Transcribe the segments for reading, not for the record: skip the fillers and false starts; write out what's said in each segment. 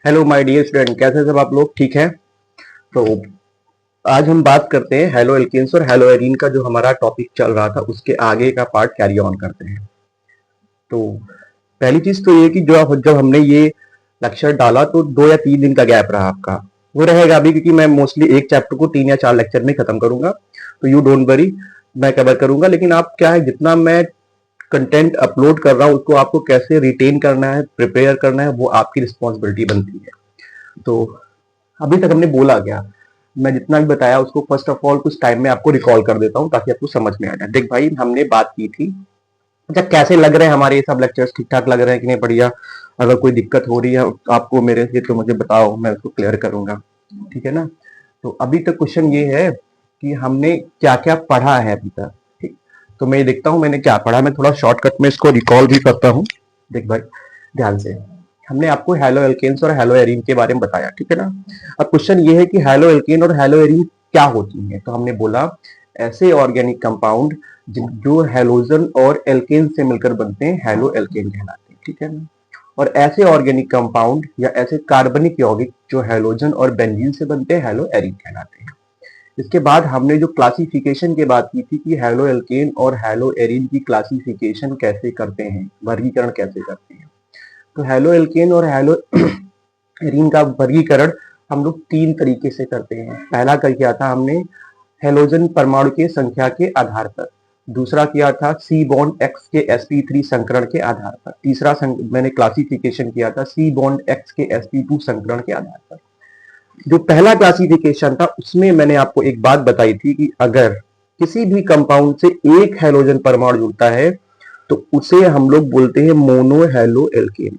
Hello my dear student, कैसे सब आप लोग? ठीक है। तो आज हम बात करते हैं हेलो एल्केन्स और हेलो एरीन का। जो हमारा टॉपिक चल रहा था उसके आगे का पार्ट कैरी ऑन करते हैं। तो पहली चीज तो ये कि जब हमने ये लेक्चर डाला तो 2 या 3 दिन का गैप रहा आपका। वो रहेगा अभी, क्योंकि मैं मोस्टली एक चैप्टर को 3 या 4 लेक्चर में खत्म करूंगा। तो यू डोंट वरी, मैं कवर करूंगा। लेकिन आप क्या है, जितना मैं कंटेंट अपलोड कर रहा हूँ उसको आपको कैसे रिटेन करना है, प्रिपेयर करना है, वो आपकी रिस्पॉन्सिबिलिटी बनती है। तो अभी तक हमने बोला क्या, मैं जितना भी बताया उसको फर्स्ट ऑफ ऑल कुछ टाइम में आपको रिकॉल कर देता हूँ ताकि आपको समझ में आ जाए। देख भाई, हमने बात की थी अच्छा कैसे लग रहे हैं हमारे ये सब लेक्चर्स, ठीक ठाक लग रहे हैं कि नहीं? बढ़िया। अगर कोई दिक्कत हो रही है आपको मेरे से तो मुझे बताओ, मैं उसको क्लियर करूंगा। ठीक है ना? तो अभी तक क्वेश्चन ये है कि हमने क्या क्या पढ़ा है अभी तक। ठीक, तो मैं ये देखता हूँ मैंने क्या पढ़ा। मैं थोड़ा शॉर्टकट में इसको रिकॉल भी करता हूँ। देख भाई ध्यान से, हमने आपको हेलो एल्केन्स और हेलो एरीन के बारे में बताया, ठीक है ना? अब क्वेश्चन ये है कि हेलो एल्केन और हेलो एरीन क्या होती है। तो हमने बोला ऐसे ऑर्गेनिक कंपाउंड जो हेलोजन और एल्केन से मिलकर बनते हैं हेलो एल्केन कहलाते हैं, ठीक है ना? और ऐसे ऑर्गेनिक कंपाउंड या ऐसे कार्बनिक यौगिक जो हेलोजन और बेंजीन से बनते हैं हेलो एरीन कहलाते हैं। इसके बाद हमने जो क्लासिफिकेशन की बात की थी कि हेलो एल्केन और हेलो एरीन की क्लासिफिकेशन कैसे करते हैं, वर्गीकरण कैसे करते हैं। तो हेलो एल्केन और हेलो एरीन का वर्गीकरण हम लोग 3 तरीके से करते हैं। पहला कर किया था हमने हेलोजन परमाणु के संख्या के आधार पर। दूसरा किया था सी बॉन्ड एक्स के sp3 संकरण के आधार पर। तीसरा मैंने क्लासिफिकेशन किया था सी बॉन्ड एक्स के sp2 संकरण के आधार पर। जो पहला क्लासिफिकेशन था उसमें मैंने आपको एक बात बताई थी कि अगर किसी भी कंपाउंड से एक हेलोजन परमाणु जुड़ता है तो उसे हम लोग बोलते हैं मोनो हेलो एल्केन।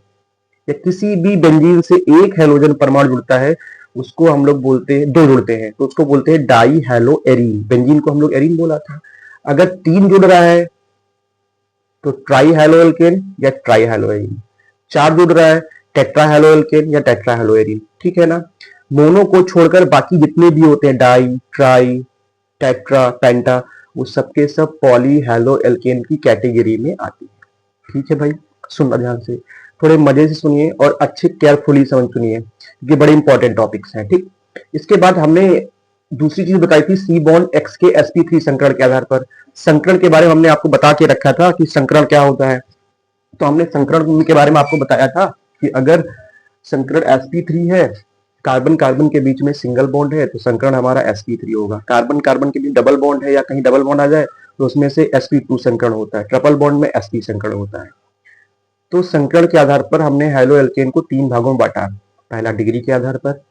या किसी भी बेंजीन से एक हेलोजन परमाणु जुड़ता है उसको हम लोग बोलते हैं, 2 जुड़ते हैं तो उसको बोलते हैं डाई हेलो एरीन। बेंजीन को हम लोग एरीन बोला था। अगर 3 जुड़ रहा है तो ट्राई हेलो एल्केन या ट्राई हेलो एरीन। 4 जुड़ रहा है टेट्रा हेलो एल्केन या टेट्रा हेलो एरीन, ठीक है ना? मोनो को छोड़कर बाकी जितने भी होते हैं डाई, ट्राई, टेट्रा, पेंटा, वो सबके सब पॉली हेलो एल्केन की कैटेगरी में आती है। ठीक है भाई, सुनना ध्यान से, थोड़े मजे से सुनिए और अच्छे केयरफुली समझ सुनिए, ये बड़े इंपॉर्टेंट टॉपिक्स हैं। ठीक, इसके बाद हमने दूसरी चीज बताई थी सी बॉन्ड एक्स के sp3 संकरण के आधार पर। संकरण के बारे में हमने आपको बता के रखा था कि संकरण क्या होता है। तो हमने संकरण के बारे में आपको बताया था कि अगर संकरण sp3 है, कार्बन कार्बन के बीच में सिंगल बॉन्ड है तो संकरण हमारा sp3 होगा। कार्बन कार्बन के बीच डबल बॉन्ड है या कहीं डबल बॉन्ड आ जाए तो उसमें से sp2 संकरण होता है। ट्रिपल बॉन्ड में sp संकरण होता है। तो संकरण के आधार पर हमने हेलो एल्केन को 3 भागों में बांटा। पहला डिग्री के आधार पर,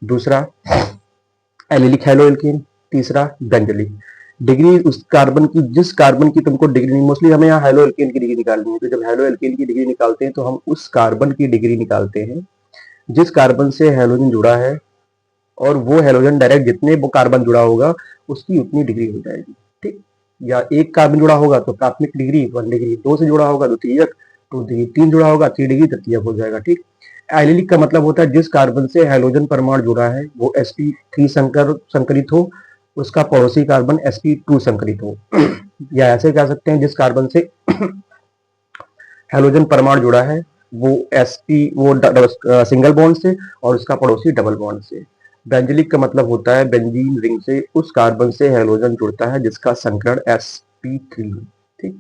दूसरा एलिलिक हेलो एल्केन, तीसरा बेंजलिक। डिग्री उस कार्बन की, जिस कार्बन की तुमको डिग्री, मोस्टली हमें यहाँ हेलो एल्केन की डिग्री निकालनी है। तो जब हेलो एल्केन की डिग्री निकालते हैं तो हम उस कार्बन की डिग्री निकालते हैं जिस कार्बन से हेलोजन जुड़ा है, और वो हेलोजन डायरेक्ट जितने वो कार्बन जुड़ा होगा उसकी उतनी डिग्री हो जाएगी। ठीक, या एक कार्बन जुड़ा होगा तो प्राथमिक डिग्री 1 डिग्री, 2 से जुड़ा होगा तो द्वितीयक, 2 डिग्री, 3 जुड़ा होगा 3 डिग्री, तृतीयक हो जाएगा। ठीक, एलिलिक का मतलब होता है जिस कार्बन से हेलोजन परमाणु जुड़ा है वो sp3 संकरित हो, उसका पड़ोसी कार्बन sp2 संकरित हो। या ऐसे कह सकते हैं जिस कार्बन से हेलोजन परमाणु जुड़ा है वो सिंगल बॉन्ड से और उसका पड़ोसी डबल बॉन्ड से। बेंजलिक का मतलब होता है बेंजीन रिंग से उस कार्बन से हेलोजन जुड़ता है जिसका संकरण sp3। ठीक,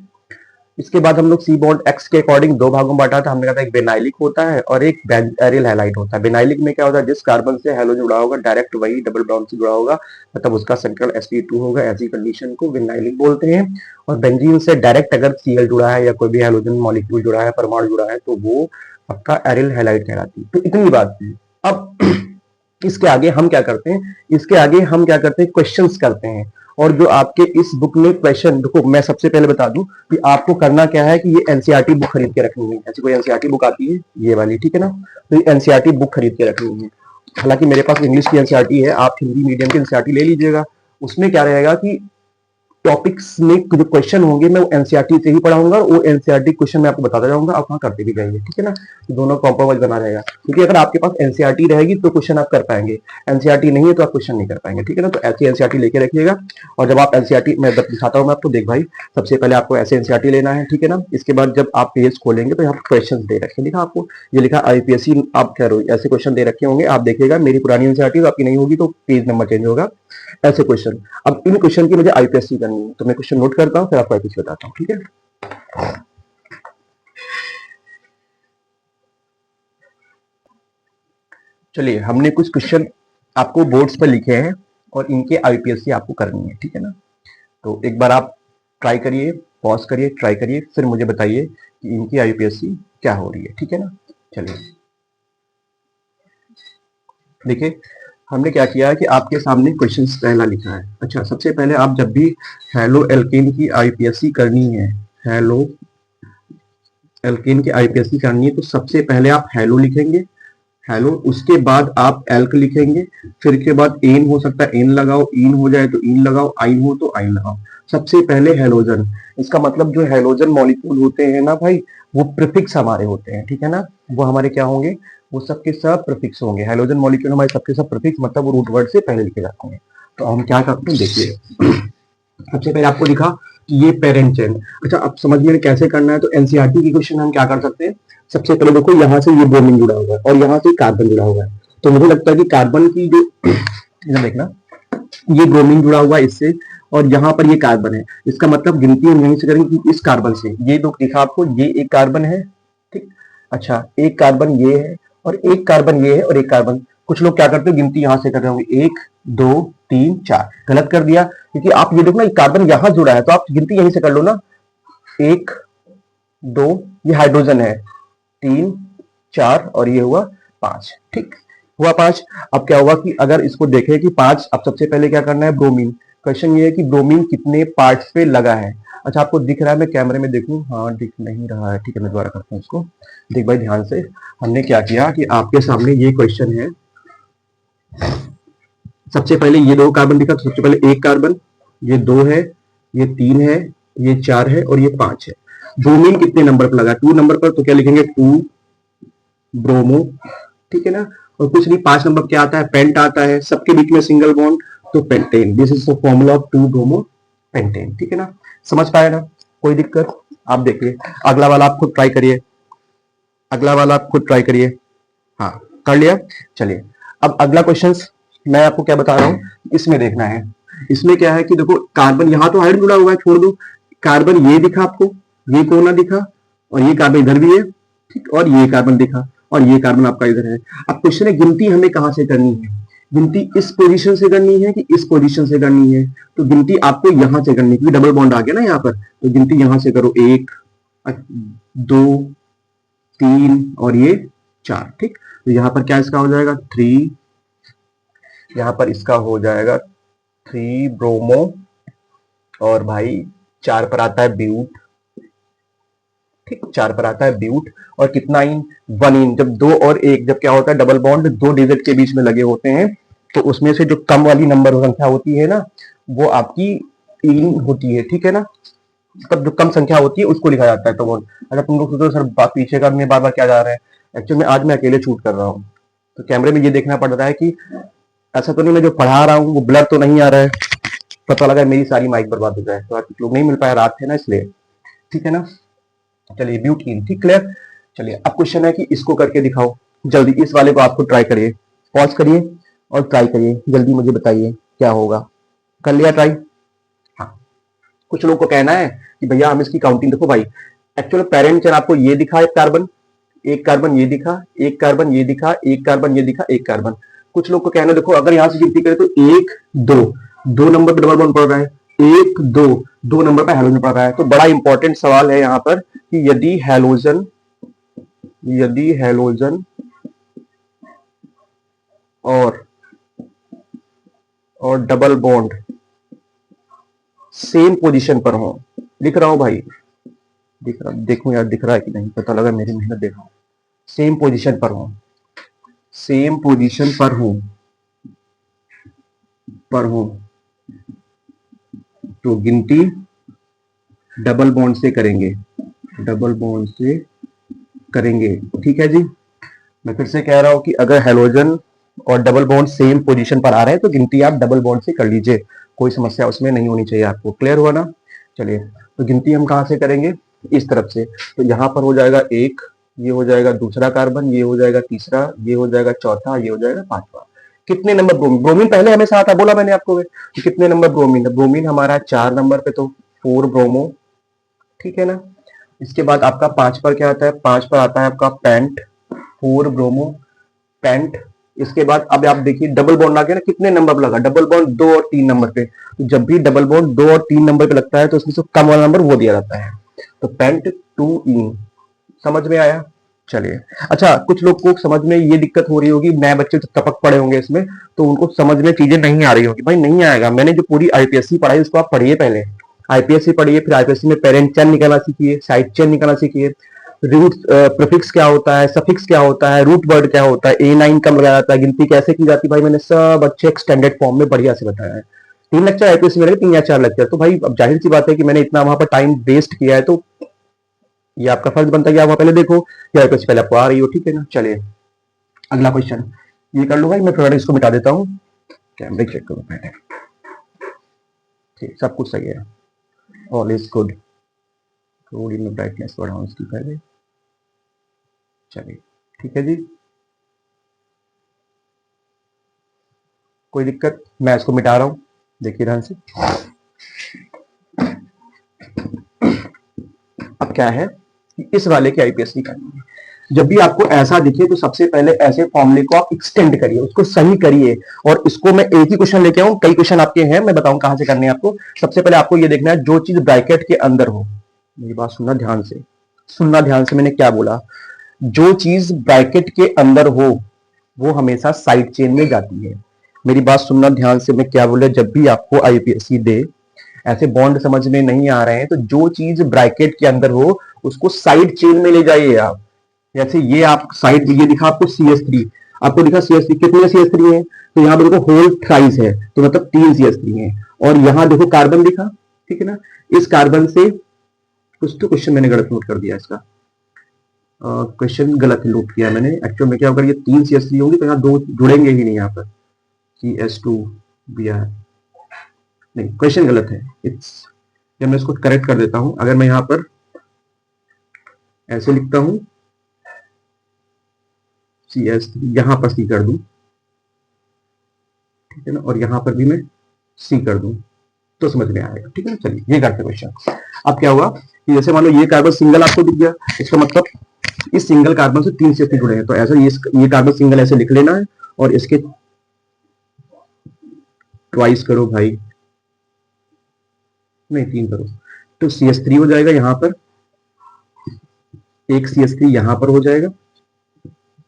इसके बाद हम लोग सी बॉन्ड एक्स के अकॉर्डिंग 2 भागों में बांटा था। हमने कहा था एक बेनाइलिक होता है और एक एरिल हैलाइड होता है। बेनाइलिक में क्या होता है, जिस कार्बन से हेलोजन जुड़ा होगा डायरेक्ट वही डबल बॉन्ड से जुड़ा होगा, मतलब उसका संकरण sp2 होगा। ऐसी कंडीशन को बेनाइलिक बोलते हैं। और बेंजीन से डायरेक्ट अगर Cl जुड़ा है या कोई भी हेलोजन मॉलिक्यूल जुड़ा है, परमाणु जुड़ा है, तो वो आपका एरिल हैलाइड कहलाती है। तो इतनी बात थी। अब इसके आगे हम क्या करते हैं, इसके आगे हम क्या करते हैं, क्वेश्चंस करते हैं। और जो आपके इस बुक में क्वेश्चन, देखो मैं सबसे पहले बता दूं कि आपको करना क्या है कि ये एनसीईआरटी बुक खरीद के रखनी है। ऐसी कोई एनसीईआरटी बुक आती है ये वाली, ठीक है ना? तो ये एनसीईआरटी बुक खरीद के रखनी है। हालांकि मेरे पास इंग्लिश की एनसीईआरटी है, आप हिंदी मीडियम की एनसीईआरटी ले लीजिएगा। उसमें क्या रहेगा कि टॉपिक्स में जो क्वेश्चन होंगे मैं वो एनसीईआरटी से ही पढ़ाऊंगा, और वो एनसीईआरटी क्वेश्चन मैं आपको बताता जाऊंगा, आप वहां करते भी जाएंगे, ठीक है ना। तो दोनों कॉम्प्रोमाइज बना रहेगा, क्योंकि अगर आपके पास एनसीईआरटी रहेगी तो क्वेश्चन आप कर पाएंगे, एनसीईआरटी नहीं है तो आप क्वेश्चन नहीं कर पाएंगे, ठीक है ना। तो ऐसी एनसीईआरटी लेके रखिएगा। और जब आप एनसीईआरटी मैं दिखाता हूँ मैं आपको, देख भाई सबसे पहले आपको ऐसे एनसीईआरटी लेना है, ठीक है ना। इसके बाद जब आप पेज खोलेंगे तो यहाँ क्वेश्चन दे रखे, लिखा आपको, ये लिखा आईपीएससी, आप कह रहे हो ऐसे क्वेश्चन दे रखे होंगे, आप देखिएगा मेरी पुरानी एनसीईआरटी तो आपकी नहीं होगी तो पेज नंबर चेंज होगा, ऐसे क्वेश्चन। अब इन क्वेश्चन की मुझे आईपीएससी करनी है, तो मैं क्वेश्चन नोट करता हूँ फिर आपको आईपीएससी बताता हूँ, ठीक है। चलिए, हमने कुछ क्वेश्चन आपको बोर्ड्स पर लिखे हैं और इनके आईपीएससी आपको करनी है, ठीक है ना। तो एक बार आप ट्राई करिए, पॉज करिए, ट्राई करिए, फिर मुझे बताइए कि इनकी आईपीएससी क्या हो रही है, ठीक है ना। चलिए देखिए, हमने क्या किया है कि आपके सामने क्वेश्चन पहला लिखा है। अच्छा, सबसे पहले आप जब भी हेलो एल्केन की आईपीएससी करनी है, हेलो एल्केन की आईपीएससी करनी है, तो सबसे पहले आप हेलो लिखेंगे, हेलो, उसके बाद आप एल्क लिखेंगे, फिर के बाद एन हो सकता है एन लगाओ, इन हो जाए तो इन लगाओ, आइन हो तो आइन लगाओ। सबसे पहले हेलोजन, इसका मतलब जो हेलोजन मॉलिक्यूल होते हैं ना भाई, वो प्रीफिक्स हमारे होते हैं, ठीक है ना। वो हमारे क्या होंगे, वो सबके सब प्रीफिक्स होंगे। हेलोजन मॉलिक्यूल हमारे सबके सब प्रीफिक्स, मतलब वो रूट वर्ड से पहले लिखे जाते हैं। तो हम क्या करते हैं देखिए, सबसे पहले आपको दिखा कि ये पेरेंट चेन। अच्छा, अब समझ में कैसे करना है, तो एनसीईआरटी की क्वेश्चन हम क्या कर सकते हैं। सबसे पहले देखो, यहाँ से ये ब्रोमीन जुड़ा हुआ है और यहाँ से कार्बन जुड़ा हुआ है, तो मुझे लगता है कि कार्बन की जो इधर देखना, ये ब्रोमीन जुड़ा हुआ है इससे, और यहाँ पर ये कार्बन है, इसका मतलब गिनती हम यहीं से करेंगे कि इस कार्बन से, ये दो दिखा आपको, ये एक कार्बन है, ठीक। अच्छा, एक कार्बन ये है और एक कार्बन ये है और एक कार्बन, कुछ लोग क्या करते हो गिनती यहां से कर रहे होंगे, 1 2 3 4, गलत कर दिया, क्योंकि आप ये देखो ना कार्बन यहां जुड़ा है, तो आप गिनती यहीं से कर लो ना, 1 2, ये हाइड्रोजन है, 3 4 और ये हुआ 5, ठीक हुआ 5। अब क्या हुआ कि अगर इसको देखें कि 5, अब सबसे पहले क्या करना है, ब्रोमीन। क्वेश्चन ये है कि ब्रोमीन कितने पार्ट्स पे लगा है। अच्छा, आपको दिख रहा है, मैं कैमरे में देखूं, हाँ दिख नहीं रहा है, ठीक है, मैं दोबारा करता हूँ इसको। देख भाई ध्यान से, हमने क्या किया कि आपके सामने ये क्वेश्चन है, सबसे पहले ये दो कार्बन दिखा, तो सबसे पहले एक कार्बन, ये 2 है, ये 3 है, ये 4 है और ये 5 है। ब्रोमीन कितने नंबर पर लगा, 2 नंबर पर, तो क्या लिखेंगे 2 ब्रोमो, ठीक है ना। और कुछ नहीं, 5 नंबर क्या आता है, पेंट आता है, सबके बीच में सिंगल बॉन्ड, तो pentane, this is the formula of 2 bromo pentane, ठीक है ना। समझ पाए ना, कोई दिक्कत। आप देखिए अगला वाला आप खुद ट्राई करिए, अगला वाला आप खुद ट्राई करिए। हाँ, कर लिया। चलिए, अब अगला क्वेश्चन मैं आपको क्या बता रहा हूँ, इसमें देखना है। इसमें क्या है कि देखो, कार्बन यहाँ तो हाइड्रोजन जुड़ा हुआ है, छोड़ दो, कार्बन ये दिखा आपको, ये कोना दिखा, और ये कार्बन इधर भी है, ठीक, और ये कार्बन दिखा, और ये कार्बन आपका इधर है। अब क्वेश्चन है गिनती हमें कहां से करनी है, गिनती इस पोजीशन से करनी है कि इस पोजीशन से करनी है। तो गिनती आपको यहां से करनी है, क्योंकि डबल बॉन्ड आ गया ना यहाँ पर, तो गिनती यहां से करो, 1 2 3 और ये 4, ठीक। तो यहाँ पर क्या इसका हो जाएगा 3, यहाँ पर इसका हो जाएगा 3 ब्रोमो, और भाई 4 पर आता है ब्यूट, ठीक, 4 पर आता है ब्यूट, और कितना इन, 1 इन। जब 2 और 1 जब क्या होता है, डबल बॉन्ड 2 डिजिट के बीच में लगे होते हैं, तो उसमें से जो कम वाली नंबर संख्या होती है ना, वो आपकी इन होती है, ठीक है ना। तब जो कम संख्या होती है उसको लिखा जाता है। तो अगर तुम लोग सोचो सर पीछे का में बार बार क्या जा रहा है, एक्चुअली में आज मैं अकेले शूट कर रहा हूँ, तो कैमरे में ये देखना पड़ रहा है कि ऐसा तो नहीं मैं जो पढ़ा रहा हूँ वो ब्लर तो नहीं आ रहा है, पता लगा मेरी सारी माइक बर्बाद हो जाए। तो आज कुछ लोग नहीं मिल पाया, रात थे ना इसलिए, ठीक है ना। चलिए, ब्यूटीन, ठीक, क्लियर। चलिए, अब क्वेश्चन है कि इसको करके दिखाओ जल्दी, इस वाले को आपको ट्राई करिए, पॉज करिए और ट्राई करिए, जल्दी मुझे बताइए क्या होगा। कर लिया ट्राई। हाँ, कुछ लोग को कहना है कि भैया हम इसकी काउंटिंग देखो भाई, एक्चुअल पेरेंट चेन आपको ये दिखा, एक कार्बन, एक कार्बन ये दिखा, एक कार्बन ये दिखा, एक कार्बन ये दिखा, एक कार्बन। कुछ लोग को कहना देखो, अगर यहां से गिनती करें तो 1 2, 2 नंबर पर डबल बॉन्ड पड़ रहा है, 1 2, 2 नंबर पर हेलोजन पड़ रहा है। तो बड़ा इंपॉर्टेंट सवाल है यहाँ पर कि यदि हेलोजन और डबल बॉन्ड सेम पोजीशन पर हो, लिख रहा हूं भाई, दिख रहा, देखूं यार दिख रहा है कि नहीं, पता लगा मेरी मेहनत देखो, सेम पोजीशन पर हो, सेम पोजीशन पर हो, तो गिनती डबल बॉन्ड से करेंगे, डबल बॉन्ड से करेंगे। ठीक है जी। मैं फिर से कह रहा हूं कि अगर हेलोजन और डबल बॉन्ड सेम पोजीशन पर आ रहे हैं तो गिनती आप डबल बॉन्ड से कर लीजिए, कोई समस्या उसमें नहीं होनी चाहिए आपको। क्लियर हुआ ना? चलिए, तो गिनती हम कहां से करेंगे? इस तरफ से। तो यहां पर हो जाएगा एक, ये हो जाएगा दूसरा कार्बन, ये हो जाएगा तीसरा, ये हो जाएगा चौथा, ये हो जाएगा पांचवा। कितने नंबर ब्रोमीन? ब्रोमीन पहले हमेशा आता, बोला मैंने आपको। तो कितने नंबर ब्रोमीन है? ब्रोमीन हमारा 4 नंबर पे, तो 4 ब्रोमो। ठीक है ना? इसके बाद आपका 5 पर क्या आता है? 5 पर आता है आपका पेंट, 4 ब्रोमो पेंट। इसके बाद अब आप देखिए डबल बॉन्ड आ गया ना, कितने नंबर पर लगा? डबल बॉन्ड 2 और 3 नंबर पे। तो जब भी डबल बॉन्ड 2 और 3 नंबर पे लगता है तो उसमें से कम वाला नंबर वो दिया जाता है। तो पेंट 2 इन। समझ में आया? चलिए। अच्छा, कुछ लोग को समझ में ये दिक्कत हो रही होगी, नए बच्चे तो टपक पड़े होंगे इसमें, तो उनको समझ में चीजें नहीं आ रही होगी। भाई नहीं आएगा, मैंने जो पूरी आईपीएससी पढ़ाई उसको आप पढ़िए पहले। आईपीएससी पढ़िए, फिर आईपीएससी में पेरेंट चेन निकालना सीखिए, साइड चेन निकालना सीखिए, रूट प्रीफिक्स क्या होता है, सफिक्स क्या होता है, रूट वर्ड क्या होता है, A9 कब लगाया जाता है, गिनती कैसे की जाती है, भाई मैंने सब अच्छे एक्सटेंडेड फॉर्म में बढ़िया से बताया है। 3 लेक्चर आईपीएससी में, 3 या 4 लेक्चर। तो भाई अब जाहिर सी बात है कि मैंने इतना वहां पर टाइम वेस्ट किया है, तो ये आपका फर्ज बनता है कि आप वहां पहले देखो, या आईपीएससी पहले आपको आ रही हो। ठीक है ना? चलिए, अगला क्वेश्चन ये कर लो भाई। मैं थोड़ा इसको मिटा देता हूँ, कैमरे चेक करो पहले। ठीक, सब कुछ सही है, ऑल इज गुड। थोड़ी मैं ब्राइटनेस बढ़ाऊं इसकी पहले। चलिए, ठीक है जी। कोई दिक्कत? मैं इसको मिटा रहा हूं, देखिए ध्यान से। अब क्या है कि इस वाले की आईपीएससी करनी है। जब भी आपको ऐसा दिखे तो सबसे पहले ऐसे फॉर्मूले को आप एक्सटेंड करिए, उसको सही करिए। और इसको मैं एक ही क्वेश्चन लेके आऊं, कई क्वेश्चन आपके हैं, मैं बताऊं कहां से करने हैं आपको। सबसे पहले आपको ये देखना है, जो चीज ब्रैकेट के अंदर हो। मेरी बात सुनना ध्यान से, सुनना ध्यान से, मैंने क्या बोला। जो चीज ब्रैकेट के अंदर हो वो हमेशा साइड चेन में जाती है। मेरी बात सुनना ध्यान से, मैं क्या बोला। जब भी आपको आईपीएससी दे, ऐसे बॉन्ड समझ में नहीं आ रहे हैं, तो जो चीज ब्रैकेट के अंदर हो उसको साइड चेन में ले जाइए आप। जैसे ये आप साइड, ये दिखा आपको CH3, आपको दिखा CH3, कितने CH3 है? तो यहाँ पे देखो होल थ्राइस है, तो मतलब 3 CH3 है। और यहाँ देखो कार्बन दिखा, ठीक है ना? इस कार्बन से कुछ तो क्वेश्चन मैंने गलत नोट कर दिया, इसका क्वेश्चन गलत नोट किया मैंने। एक्चुअल में क्या होगा, ये 3 CH3 होंगी तो यहाँ 2 जुड़ेंगे ही नहीं, यहाँ पर CS2 Br। नहीं, क्वेश्चन गलत है। इट्स, जब मैं इसको करेक्ट कर देता हूं, अगर मैं यहां पर ऐसे लिखता हूं CS3, यहां पर C कर दूं, ठीक है ना? और यहां पर भी मैं C कर दूं तो समझ में आएगा। ठीक है ना? चलिए, ये करते क्वेश्चन। अब क्या हुआ कि जैसे मान लो ये कार्बन सिंगल आपको दिख गया, इसका मतलब इस सिंगल कार्बन से 3 CH3 जुड़े हैं, तो ऐसा ये कार्बन सिंगल ऐसे लिख लेना है और इसके ट्वाइस करो भाई, नहीं 3 करो, तो CH3 हो जाएगा यहां पर, एक CH3 यहां पर हो जाएगा,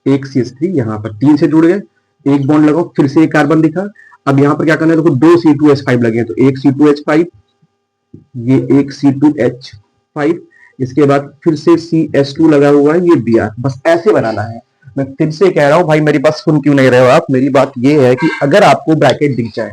एक CH3 यहां पर, 3 से जुड़ गए, एक बॉन्ड लगाओ, फिर से एक कार्बन दिखा। अब यहां पर क्या करना है, देखो 2 C2H5 लगे हैं, तो एक C2H5, ये एक C2H5, इसके बाद फिर से CS2 लगा हुआ है, ये Br। बस ऐसे बनाना है। मैं फिर से कह रहा हूं भाई, मेरी बात सुन क्यों नहीं रहे हो आप? मेरी बात ये है कि अगर आपको ब्रैकेट दिख जाए,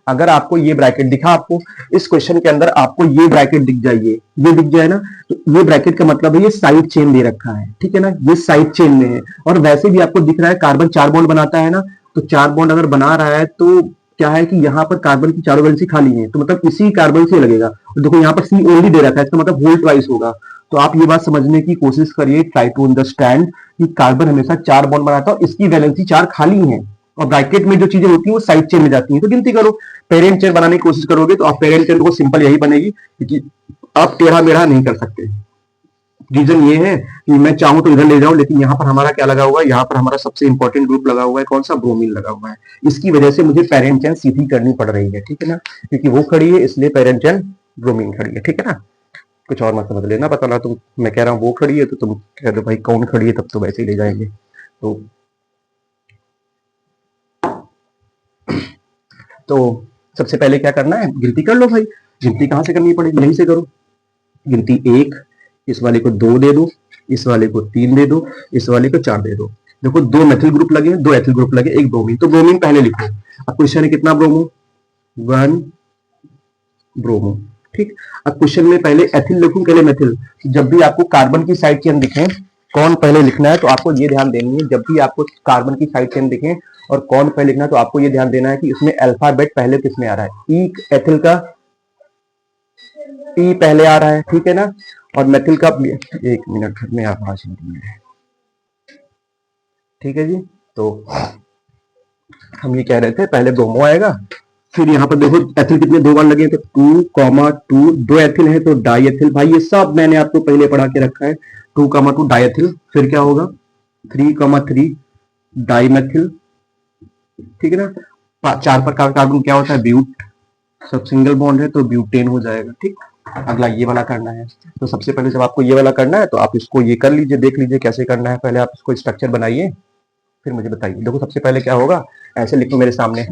अगर आपको ये ब्रैकेट दिखा, आपको इस क्वेश्चन के अंदर आपको ये ब्रैकेट दिख जाइए, ये दिख जाए ना, तो ये ब्रैकेट का मतलब है ये साइड चेन दे रखा है। ठीक है ना? ये साइड चेन में है। और वैसे भी आपको दिख रहा है कार्बन 4 बॉन्ड बनाता है ना, तो 4 बॉन्ड अगर बना रहा है तो क्या है कि यहाँ पर कार्बन की चारों वैलेंसी खाली है, तो मतलब इसी कार्बन से लगेगा। और देखो यहाँ पर C ओनली दे रखा है, इसका मतलब होल ट्वाइस होगा। तो आप ये बात समझने की कोशिश करिए, ट्राई टू अंडरस्टैंड कि कार्बन हमेशा 4 बॉन्ड बनाता है और इसकी वैलेंसी 4 खाली है, और ब्रैकेट में जो चीजें होती हैं वो साइड चेन में जाती हैं। तो गिनती करो, पेरेंट चेन बनाने की कोशिश करोगे तो आप पेरेंट चेन को सिंपल यही बनेगी, क्योंकि आप टेढ़ा मेढ़ा नहीं कर सकते। रीजन ये है कि मैं चाहूं तो इधर ले जाऊं, लेकिन यहाँ पर हमारा क्या लगा हुआ है, यहाँ पर हमारा सबसे इंपॉर्टेंट ग्रुप लगा हुआ है, कौन सा? ब्रोमीन लगा हुआ है। इसकी वजह से मुझे पेरेंट चेन सीधी करनी पड़ रही है। ठीक है ना? क्योंकि वो खड़ी है इसलिए पेरेंट चेन ब्रोमीन खड़ी है। ठीक है ना? कुछ और मत समझ लेना, पता ना तुम, मैं कह रहा हूँ वो खड़ी है तो तुम कह दो भाई कौन खड़ी है, तब तो वैसे ही ले जाएंगे। तो सबसे पहले क्या करना है, गिनती कर लो भाई। गिनती कहां से करनी पड़ेगी, यहीं से करो। गिनती 1, इस वाले को 2 दे दो, इस वाले को 3 दे दो, इस वाले को 4 दे दो। देखो 2 मेथिल ग्रुप लगे, 2 एथिल ग्रुप लगे, 1 ब्रोमीन, तो ब्रोमीन पहले लिखो। अब क्वेश्चन है कितना ब्रोमो, 1 ब्रोमो। ठीक, अब क्वेश्चन में पहले एथिल लिखूं पहले मेथिल? जब भी आपको कार्बन की साइड चेन दिखे कौन पहले लिखना है, तो आपको ये ध्यान देनी है, जब भी आपको कार्बन की साइड चेन दिखे और कौन पहले लिखना है, तो आपको ये ध्यान देना है कि इसमें अल्फाबेट पहले किसमें आ रहा है। ई एथिल का ई पहले आ रहा है, ठीक है ना, और मेथिल का, एक मिनट में आवाज नहीं है, ठीक है जी। तो हम ये कह रहे थे पहले ब्रोमो आएगा, फिर यहाँ पर देखो एथिल कितने दो बार लगे, तो 2, 2 एथिल है तो डाई एथिल। भाई ये सब मैंने आपको पहले पढ़ा के रखा है, 2, 2 डाई एथिल। फिर क्या होगा 3, 3 डाई मेथिल, ठीक है ना। 4 पर कार्बन क्या होता है, ब्यूट, सब सिंगल बॉन्ड है तो ब्यूटेन हो जाएगा। ठीक, अगला ये वाला करना है। तो सबसे पहले जब आपको ये वाला करना है तो आप इसको ये कर लीजिए, देख लीजिए कैसे करना है। पहले आप इसको स्ट्रक्चर बनाइए फिर मुझे बताइए। देखो सबसे पहले क्या होगा, ऐसे लिखो मेरे सामने,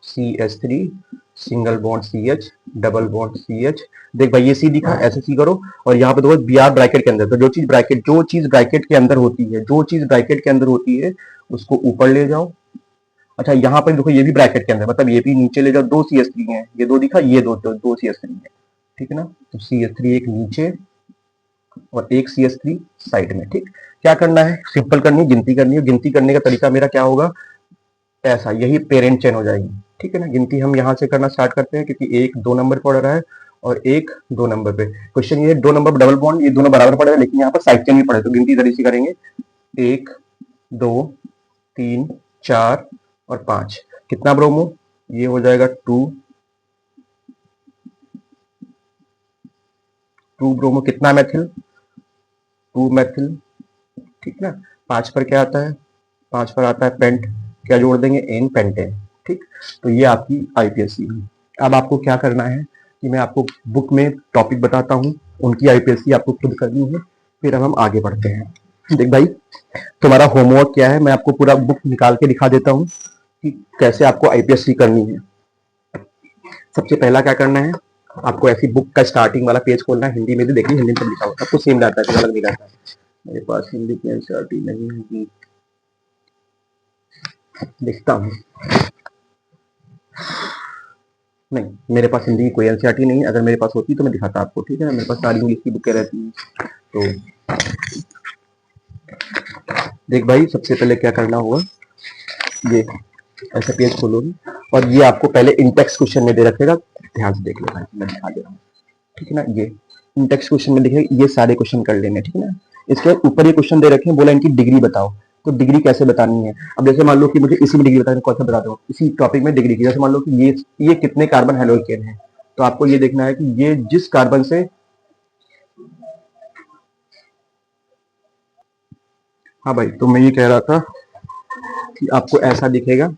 CH3 single bond CH double bond CH। देख भाई ये सी दिखा, ऐसे सी करो, और यहाँ पे देखो BR ब्रैकेट के अंदर। तो जो चीज ब्रैकेट के अंदर होती है, जो चीज ब्रैकेट के अंदर होती है उसको ऊपर ले जाओ। अच्छा यहाँ पर देखो ये भी ब्रैकेट के अंदर, मतलब ये भी नीचे ले जाओ। 2 CH3 है, ये 2 दिखा, ये 2 CH3 है, ठीक है ना। तो CH3 एक नीचे और एक CH3 साइड में। ठीक, क्या करना है, सिंपल करनी है, गिनती करनी है। गिनती करने का तरीका मेरा क्या होगा, ऐसा, यही पेरेंट चेन हो जाएगी। ठीक है ना, गिनती हम यहाँ से करना स्टार्ट करते हैं, क्योंकि एक 2 नंबर पड़ रहा है और एक 2 नंबर पे। क्वेश्चन ये 2 नंबर डबल बॉन्ड, ये दोनों बराबर पड़ रहा है, लेकिन यहाँ पर साइड चेन भी पड़े, तो गिनती इधर से करेंगे, 1, 2, 3, 4 और 5। कितना ब्रोमो, ये हो जाएगा 2 ब्रोमो। कितना मेथिल, 2 मेथिल, ठीक ना। 5 पर क्या आता है, 5 पर आता है पेंट, क्या जोड़ देंगे, एन पेंटेन। ठीक, तो ये आपकी आईपीएससी है। अब आपको क्या करना है कि मैं आपको बुक में टॉपिक बताता हूँ, उनकी आईपीएससी आपको खुद करनी है, फिर अब हम आगे बढ़ते हैं। देख भाई तुम्हारा होमवर्क क्या है, मैं आपको पूरा बुक निकाल के दिखा देता हूँ कि कैसे आपको आईपीएससी करनी है। सबसे पहला क्या करना है, आपको ऐसी बुक का स्टार्टिंग वाला पेज खोलना है, हिंदी में भी देखिए, हिंदी में सब लिखा होता है, कुछ सेम रहता है, कुछ अलग नहीं रहता है। मेरे पास हिंदी की एनसीईआरटी नहीं है, लिखता हूँ, नहीं मेरे पास हिंदी की कोई एनसीईआरटी नहीं है, अगर मेरे पास होती तो मैं दिखाता आपको। ठीक है ना, मेरे पास सारी इंग्लिश की बुकें रहती हैं। तो देख भाई सबसे पहले क्या करना होगा, ये ऐसा पेज खोलोगे और ये आपको पहले इंटेक्स क्वेश्चन में दे रखेगा, ध्यान से देख लो भाई, मैं दिखा दे रहा हूँ। ठीक है ना, ये इंटेक्स क्वेश्चन में दिखेगा, ये सारे क्वेश्चन कर लेने। ठीक है ना, इसके ऊपर ये क्वेश्चन दे रखे हैं, बोला इनकी डिग्री बताओ। तो डिग्री कैसे बतानी है, अब जैसे मान लो कि मुझे इसी में डिग्री बतानी है, कौन सा बता दो, इसी टॉपिक में डिग्री की। जैसे मान लो कि ये कितने कार्बन हेलोकेन है, तो आपको ये देखना है कि ये जिस कार्बन से, हाँ भाई तो मैं ये कह रहा था कि आपको ऐसा दिखेगा,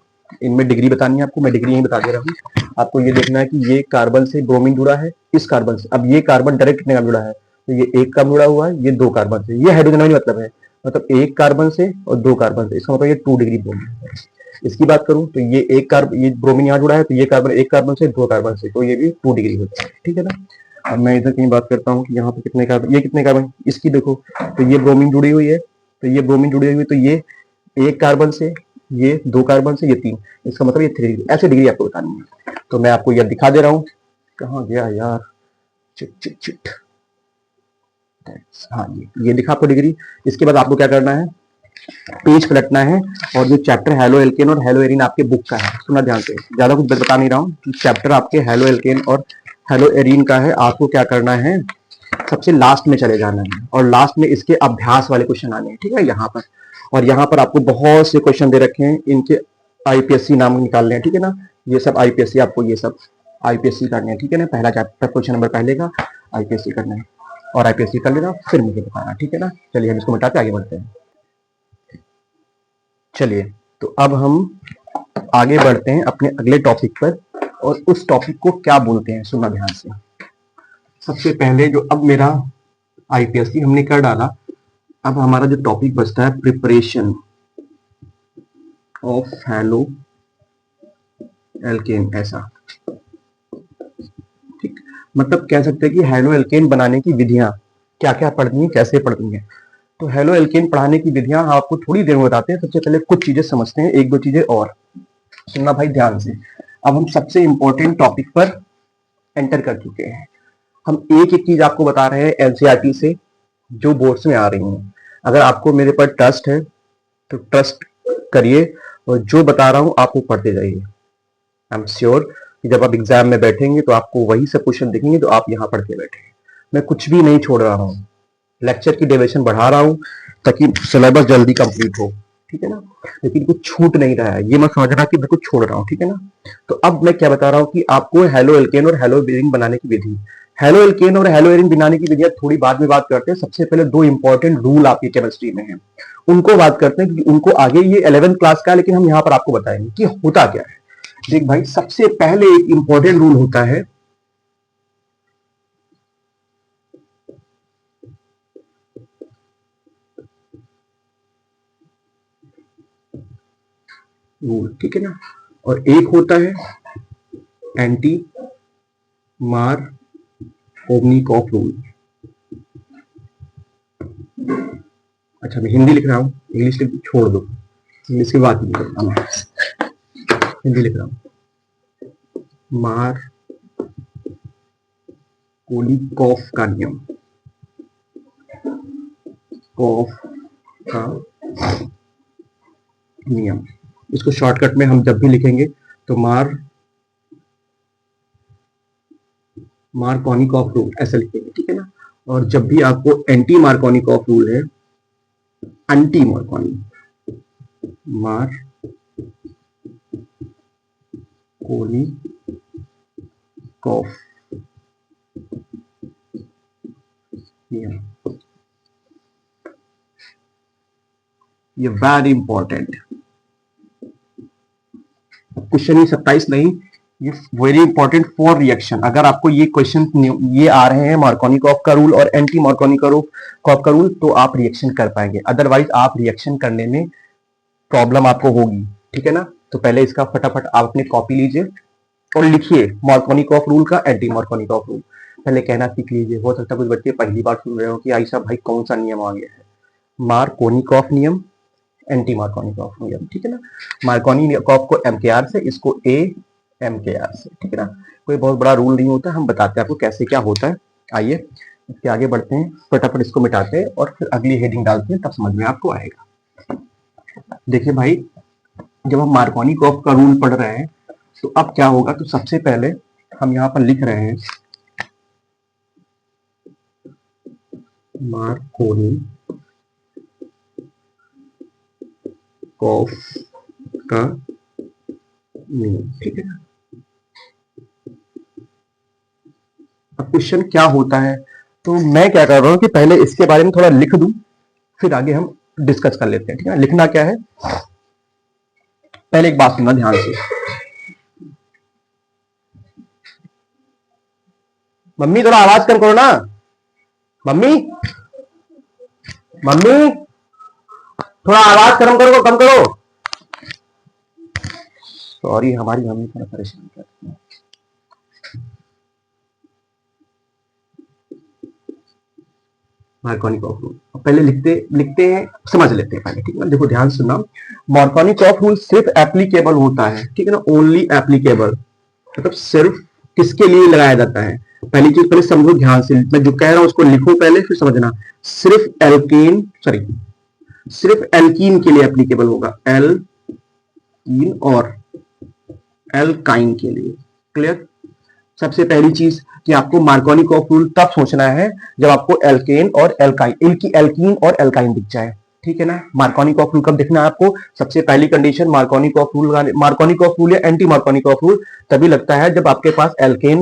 इनमें डिग्री बतानी है आपको, मैं डिग्री यही बता दे रहा हूँ। आपको ये देखना है कि ये कार्बन से ब्रोमीन जुड़ा है, इस कार्बन से। अब ये कार्बन डायरेक्ट कितने का जुड़ा है, तो ये 1 का जुड़ा हुआ है, ये 2 कार्बन से। ये हाइड्रोजन में मतलब है, मतलब 1 कार्बन से और 2 कार्बन से, इसका मतलब ये 2 डिग्री ब्रोमीन है। इसकी बात करूं तो ये ये ब्रोमीन यहाँ जुड़ा है, तो ये कार्बन 1 कार्बन से 2 कार्बन से, तो ये भी 2 डिग्री होता है। ठीक है ना। अब मैं इधर कहीं बात करता हूँ कि यहाँ पे कितने कार्बन, ये कितने कार्बन, इसकी देखो, तो ये ब्रोमीन जुड़ी हुई है, तो ये ब्रोमीन जुड़ी हुई है, तो ये 1 कार्बन से, ये 2 कार्बन से, ये 3, इसका मतलब ये 3 डिग्री। ऐसे डिग्री आपको बतानी है, तो मैं आपको यह दिखा दे रहा हूँ। कहाँ गया यार, चिट चिट चिट, हाँ ये दिखा आपको डिग्री। इसके बाद आपको क्या करना है, पेज पलटना है, और जो चैप्टर हेलो एल्केन और हेलो एरीन आपके बुक का है, सुनना ध्यान से, ज्यादा कुछ बता नहीं रहा हूँ, चैप्टर आपके हेलो एल्केन और हेलो एरीन का है। आपको क्या करना है, सबसे लास्ट में चले जाना है, और लास्ट में इसके अभ्यास वाले क्वेश्चन आने हैं। ठीक है, यहाँ पर, और यहाँ पर आपको बहुत से क्वेश्चन दे रखे हैं, इनके आईपीएससी नाम निकालने हैं। ठीक है ना, ये सब आईपीएससी, आपको ये सब आईपीएससी करने हैं। ठीक है ना, पहला चैप्टर क्वेश्चन नंबर पहले का आईपीएससी करना है, और आईपीएससी कर लेना फिर मुझे बताना। ठीक है ना, चलिए हम इसको मिटाते आगे बढ़ते हैं। चलिए, तो अब हम आगे बढ़ते हैं अपने अगले टॉपिक पर, और उस टॉपिक को क्या बोलते हैं, सुनना ध्यान से। सबसे पहले जो अब मेरा आईपीएससी हमने कर डाला, अब हमारा जो टॉपिक बचता है, प्रिपरेशन ऑफ हेलो एल्केन। ऐसा, ठीक, मतलब कह सकते हैं कि हेलो एल्केन बनाने की विधियां क्या क्या पढ़नी है, कैसे पढ़नी है। तो हेलो एल्केन पढ़ाने की विधियां आपको थोड़ी देर में बताते हैं। सबसे पहले कुछ चीजें समझते हैं, 1-2 चीजें और सुनना भाई ध्यान से। अब हम सबसे इंपॉर्टेंट टॉपिक पर एंटर कर चुके हैं। हम एक एक चीज आपको बता रहे हैं एनसीईआरटी से जो बोर्ड्स में आ रही हैं। अगर आपको मेरे पर ट्रस्ट है तो ट्रस्ट करिए और जो बता रहा हूं आप वो पढ़ते जाइए। आई एम श्योर कि जब आप एग्जाम में बैठेंगे तो आपको वही सब क्वेश्चन दिखेंगे तो आप यहाँ पढ़ के बैठे। मैं कुछ भी नहीं छोड़ रहा हूँ, लेक्चर की ड्यूरेशन बढ़ा रहा हूँ ताकि सिलेबस जल्दी कंप्लीट हो, ठीक है ना। लेकिन कुछ छूट नहीं रहा है, ये मत समझना कि मैं कुछ छोड़ रहा हूँ, ठीक है ना। तो अब मैं क्या बता रहा हूँ कि आपको हेलो एल्केन और हेलो एरीन बनाने की विधि, हेलो एल्केन और हेलो एरीन बनाने की विधि थोड़ी बाद में बात करते हैं। सबसे पहले दो इंपॉर्टेंट रूल आपकी केमिस्ट्री में है, उनको बात करते हैं क्योंकि उनको आगे ये 11th क्लास का है, लेकिन हम यहाँ पर आपको बताएंगे कि होता क्या है। देख भाई, सबसे पहले एक इंपॉर्टेंट रूल होता है रूल, ठीक है ना। और एक होता है एंटी मार्कोवनिकॉफ रूल। अच्छा, मैं हिंदी लिख रहा हूं, इंग्लिश छोड़ दो, इंग्लिश की बात नहीं करता मैं, हिंदी लिख रहा हूं। मार्कोवनिकॉफ का नियम, कॉफ का नियम, इसको शॉर्टकट में हम जब भी लिखेंगे तो मार्कोनिकॉफ रूल ऐसा लिखेंगे, ठीक है ना। और जब भी आपको एंटी मार्कोनिकॉफ रूल है, एंटी मार्कोनिकॉफ नियम, ये वेरी इंपॉर्टेंट क्वेश्चन, ये 27 नहीं, ये वेरी इंपॉर्टेंट फॉर रिएक्शन। अगर आपको ये क्वेश्चन ये आ रहे हैं मार्कोनिकॉफ का रूल और एंटी मार्कोनिकॉफ का रूल, तो आप रिएक्शन कर पाएंगे, अदरवाइज आप रिएक्शन करने में प्रॉब्लम आपको होगी, ठीक है ना। तो पहले इसका फटाफट आप अपनी कॉपी लीजिए और लिखिए मार्कोनिकॉफ रूल का एंटी मार्कोनिकॉफ रूल, पहले कहना सीख लीजिए। हो सकता है कुछ बच्चे पहली बार सुन रहे हो कि आयशा भाई कौन सा नियम आ गया है, मार्कोनिकॉफ नियम, एंटी मार्कोनिकॉफ नियम, ठीक है ना। मार्कोनिकॉफ को एमकेआर से, इसको ए एमकेआर से, ठीक है ना। कोई बहुत बड़ा रूल नहीं होता, हम बताते हैं आपको कैसे क्या होता है। आइए इसके आगे बढ़ते हैं, फटाफट इसको मिटाते हैं और फिर अगली हेडिंग डालते हैं, तब समझ में आपको आएगा। देखिए भाई, जब हम मार्कोनिकॉफ का रूल पढ़ रहे हैं तो अब क्या होगा, तो सबसे पहले हम यहाँ पर लिख रहे हैं मार्कोनिकॉफ का नियम, ठीक है ना। अब क्वेश्चन क्या होता है, तो मैं क्या कर रहा हूं कि पहले इसके बारे में थोड़ा लिख दूं, फिर आगे हम डिस्कस कर लेते हैं, ठीक है। लिखना क्या है, पहले एक बात सुनना ध्यान से। मम्मी थोड़ा आवाज कम करो ना, मम्मी मम्मी थोड़ा आवाज कम करो, कम करो। सॉरी, हमारी मम्मी थोड़ा परेशान करती है। मार्कोनिकॉफ रूल पहले लिखते हैं, समझ लेते हैं पहले, ठीक है ना। देखो ध्यान सुनना, मार्कोनिकॉफ रूल सिर्फ एप्लीकेबल होता है, ठीक है ना, ओनली एप्लीकेबल, मतलब सिर्फ किसके लिए लगाया जाता है। पहली चीज पहले समझो ध्यान से, मैं जो कह रहा हूं उसको लिखो पहले, फिर समझना। सिर्फ एल्कीन के लिए एप्लीकेबल होगा, एल्कीन और एल्काइन के लिए, क्लियर। सबसे पहली चीज कि आपको मार्कोनिकॉफ रूल तब सोचना है जब आपको एल्केन और एल्कीन और एल्काइन दिख जाए, ठीक है ना। मार्कोनिकॉफ रूल कब दिखना है आपको, सबसे पहली कंडीशन मार्कोनिकॉफ रूल या एंटी मार्कोनिकॉफ रूल तभी लगता है जब आपके पास एल्कीन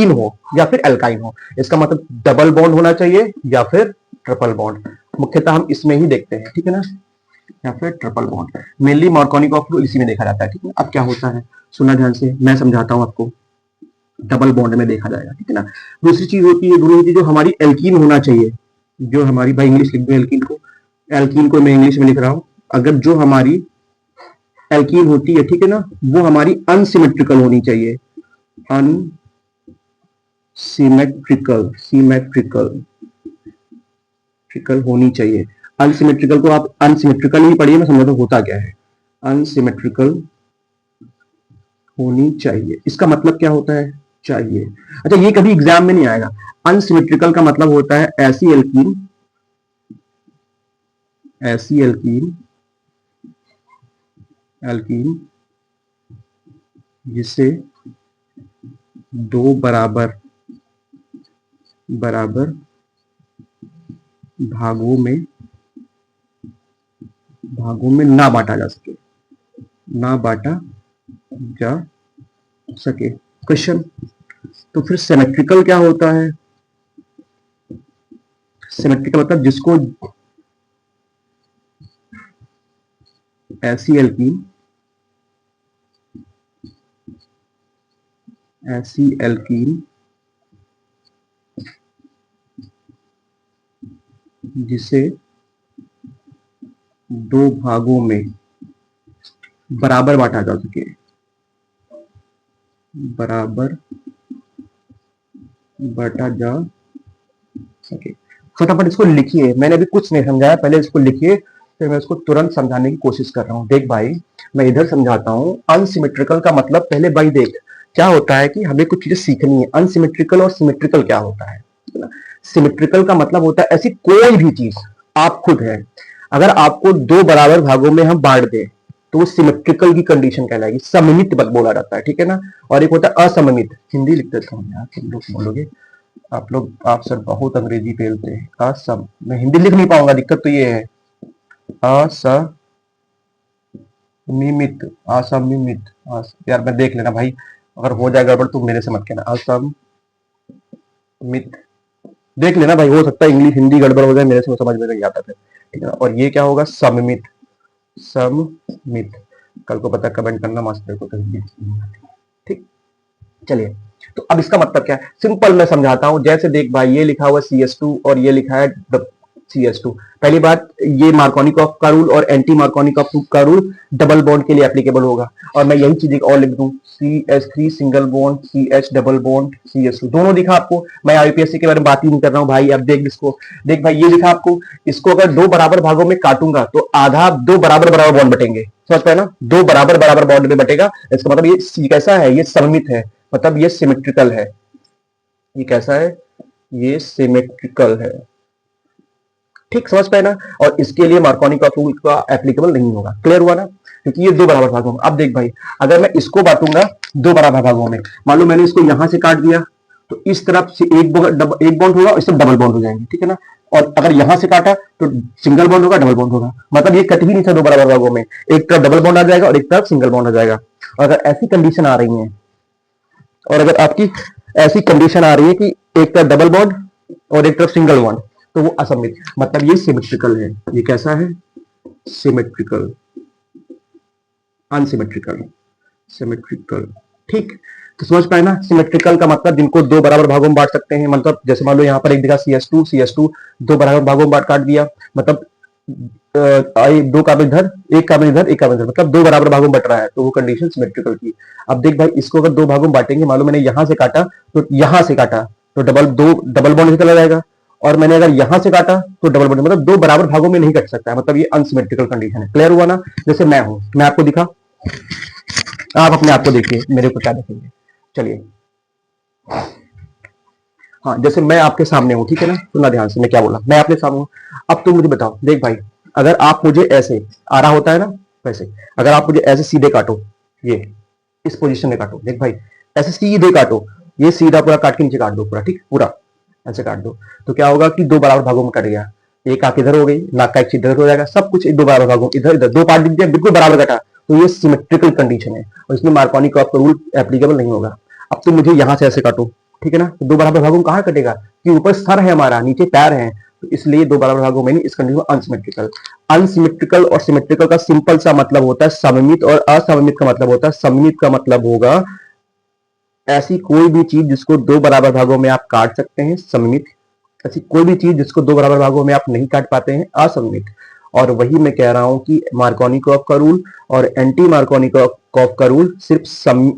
हो या फिर एल्काइन हो। इसका मतलब डबल बॉन्ड होना चाहिए या फिर ट्रिपल बॉन्ड, मुख्यतः हम इसमें ही देखते हैं, ठीक है ना, या फिर triple bond. Mainly Markovnikov rule इसी में देखा जाता है, ठीक है। अब क्या होता है, सुना ध्यान से, मैं समझाता हूं आपको। डबल बॉन्ड में देखा जाएगा, ठीक है ना। दूसरी चीज होती है, दूसरी चीज जो हमारी एल्कीन होना चाहिए, जो हमारी, भाई इंग्लिश लिख दो एल्कीन को मैं इंग्लिश में लिख रहा हूं। अगर जो हमारी एल्कीन होती है, ठीक है ना, वो हमारी अनसिमेट्रिकल होनी चाहिए, सिमेट्रिकल होनी चाहिए। अनसिमेट्रिकल को आप अनसिमेट्रिकल ही पढ़िए, मैं समझाता हूं होता क्या है। अनसिमेट्रिकल होनी चाहिए, इसका मतलब क्या होता है, चाहिए। अच्छा, ये कभी एग्जाम में नहीं आएगा। अनसिमेट्रिकल का मतलब होता है ऐसी एल्कीन, ऐसी एल्कीन, एल्कीन जिसे दो बराबर बराबर भागों में ना बांटा जा सके, ना बांटा जा सके। क्वेश्चन, तो फिर सिमेट्रिकल क्या होता है? सिमेट्रिकल मतलब जिसको ऐसी एल्कीन, ऐसी एल्कीन जिसे दो भागों में बराबर बांटा जा सके, बराबर बांटा जा सके। फटाफट इसको लिखिए, मैंने अभी कुछ नहीं समझाया, पहले इसको लिखिए, फिर मैं इसको तुरंत समझाने की कोशिश कर रहा हूं। देख भाई, मैं इधर समझाता हूं। अनसिमेट्रिकल का मतलब, पहले भाई देख क्या होता है कि हमें कुछ चीजें सीखनी है। अनसिमेट्रिकल और सिमेट्रिकल क्या होता है? सिमेट्रिकल का मतलब होता है ऐसी कोई भी चीज, आप खुद है, अगर आपको दो बराबर भागों में हम बांट दें तो वो सिमेट्रिकल की कंडीशन कहलाएगी, सममित बोला जाता है, ठीक है ना। और एक होता है असममित, हिंदी लिख देता हूँ यार, तुम लोग बोलोगे आप सर बहुत अंग्रेजी फेलते हैं। असम, मैं हिंदी लिख नहीं पाऊंगा, दिक्कत तो ये है। असमित, असमित, यार मैं देख लेना भाई, अगर हो जाए गड़बड़ तो मेरे से मत कहना। असमित, देख लेना भाई, हो सकता है इंग्लिश हिंदी गड़बड़ हो जाए, मेरे से समझ में नहीं आता था, ठीक है ना। और ये क्या होगा? सममित, सममित। कल को पता कमेंट करना मास्टर को कहीं, ठीक। चलिए, तो अब इसका मतलब क्या है? सिंपल मैं समझाता हूं। जैसे देख भाई, ये लिखा हुआ CS2 और ये लिखा है CS2। पहली बात, ये मार्कोनिकॉफ का रूल और एंटी मार्कोनिकॉफ का रूल डबल बॉन्ड के लिए एप्लीकेबल होगा। और मैं यही चीज एक और लिख दूं, CH3 single bond, CH double bond, CS2 दोनों दिखा आपको। मैं IUPAC के बारे में बात ही नहीं कर रहा हूं भाई। अब देख इसको, देख भाई, ये लिखा आपको, इसको अगर दो बराबर भागों में काटूंगा तो आधा दो बराबर बराबर बॉन्ड बटेंगे, समझ पाए ना? दो बराबर बराबर बॉन्ड में बटेगा। इसका मतलब ये कैसा है? ये सममित है, मतलब ये सिमेट्रिकल है। ये कैसा है? ये सिमेट्रिकल है, ठीक, समझ पाए ना। और इसके लिए मार्कोनिकॉफ रूल का एप्लीकेबल नहीं होगा। क्लियर हुआ ना? क्योंकि ये दो बराबर भागों में। अब देख भाई, अगर मैं इसको बांटूंगा दो बराबर भागों में, मान लो मैंने इसको यहां से काट दिया, तो इस तरफ से एक बॉन्ड होगा, इस तरफ डबल बॉन्ड हो जाएंगे, ठीक है ना। और अगर यहां से काटा तो सिंगल बॉन्ड होगा, डबल बॉन्ड होगा, मतलब ये कट ही नहीं था दो बराबर भागों में। एक तरफ डबल बॉन्ड आ जाएगा और एक तरफ सिंगल बॉन्ड आ जाएगा। और अगर ऐसी कंडीशन आ रही है, और अगर आपकी ऐसी कंडीशन आ रही है कि एक तरफ डबल बॉन्ड और एक तरफ सिंगल बॉन्ड, तो वो असममित, मतलब ये सिमेट्रिकल है। ये कैसा है? सिमेट्रिकल, अनसिमेट्रिकल, सिमेट्रिकल, ठीक। तो समझ पाए ना? सिमेट्रिकल का मतलब जिनको दो बराबर भागों में बांट सकते हैं, मतलब जैसे मान लो यहाँ पर एक दिखा CS2 दो बराबर भागों में काट दिया, मतलब दो कार्बन इधर, एक कार्बन इधर, एक कार्बन इधर, मतलब दो बराबर भागों में बट रहा है, तो वो कंडीशन सिमेट्रिकल की। अब देख भाई, इसको अगर दो भागों में बांटेंगे, मान लो मैंने यहां से काटा तो यहां से काटा तो डबल बॉन्ड चला जाएगा, और मैंने अगर यहां से काटा तो डबल बॉन्ड, मतलब दो बराबर भागों में नहीं कट सकता है, मतलब ये अनसिमेट्रिकल कंडीशन है। क्लियर हुआ ना? जैसे मैं हूं, मैं आपको दिखा, आप अपने आप को देखिए, मेरे को क्या देखेंगे। चलिए, हाँ, जैसे मैं आपके सामने हूँ, ठीक है ना, सुनना ध्यान से, मैं क्या बोला, मैं आपके सामने हूँ। अब तुम मुझे बताओ, देख भाई, अगर आप मुझे ऐसे आ रहा होता है ना, वैसे अगर आप मुझे ऐसे सीधे काटो, ये इस पोजीशन में काटो, देख भाई, ऐसे सीधे काटो, ये सीधा पूरा काट के नीचे काट दो पूरा, ठीक, पूरा ऐसे काट दो, तो क्या होगा कि दो बराबर भागों में कट गया। एक आंख इधर हो गई, नाक का एक इधर हो जाएगा, सब कुछ दो बराबर भागों, इधर इधर दो पार्ट दिख गया, बिल्कुल बराबर कटा, तो ये सिमेट्रिकल कंडीशन है, और इसमें मार्कोनिकॉफ का रूल एप्लीकेबल नहीं होगा। अब तुम मुझे यहां से ऐसे काटो, ठीक है ना, तो दो बराबर भागों में कहां कटेगा? कि ऊपर सर है हमारा, नीचे पैर है, तो इसलिए दो बराबर भागों में नहीं, इस कंडीशन में अनसिमेट्रिकल। अनसिमेट्रिकल और सिमेट्रिकल का सिंपल सा मतलब होता है सममित, और असममित का मतलब होता है, सममित का मतलब होगा ऐसी कोई भी चीज जिसको दो बराबर भागों में आप काट सकते हैं, सममित। ऐसी कोई भी चीज जिसको दो बराबर भागों में आप नहीं काट पाते हैं, असममित। और वही मैं कह रहा हूं कि मार्कोनिकॉफ का रूल और एंटी मार्कोनिकॉफ का रूल सिर्फ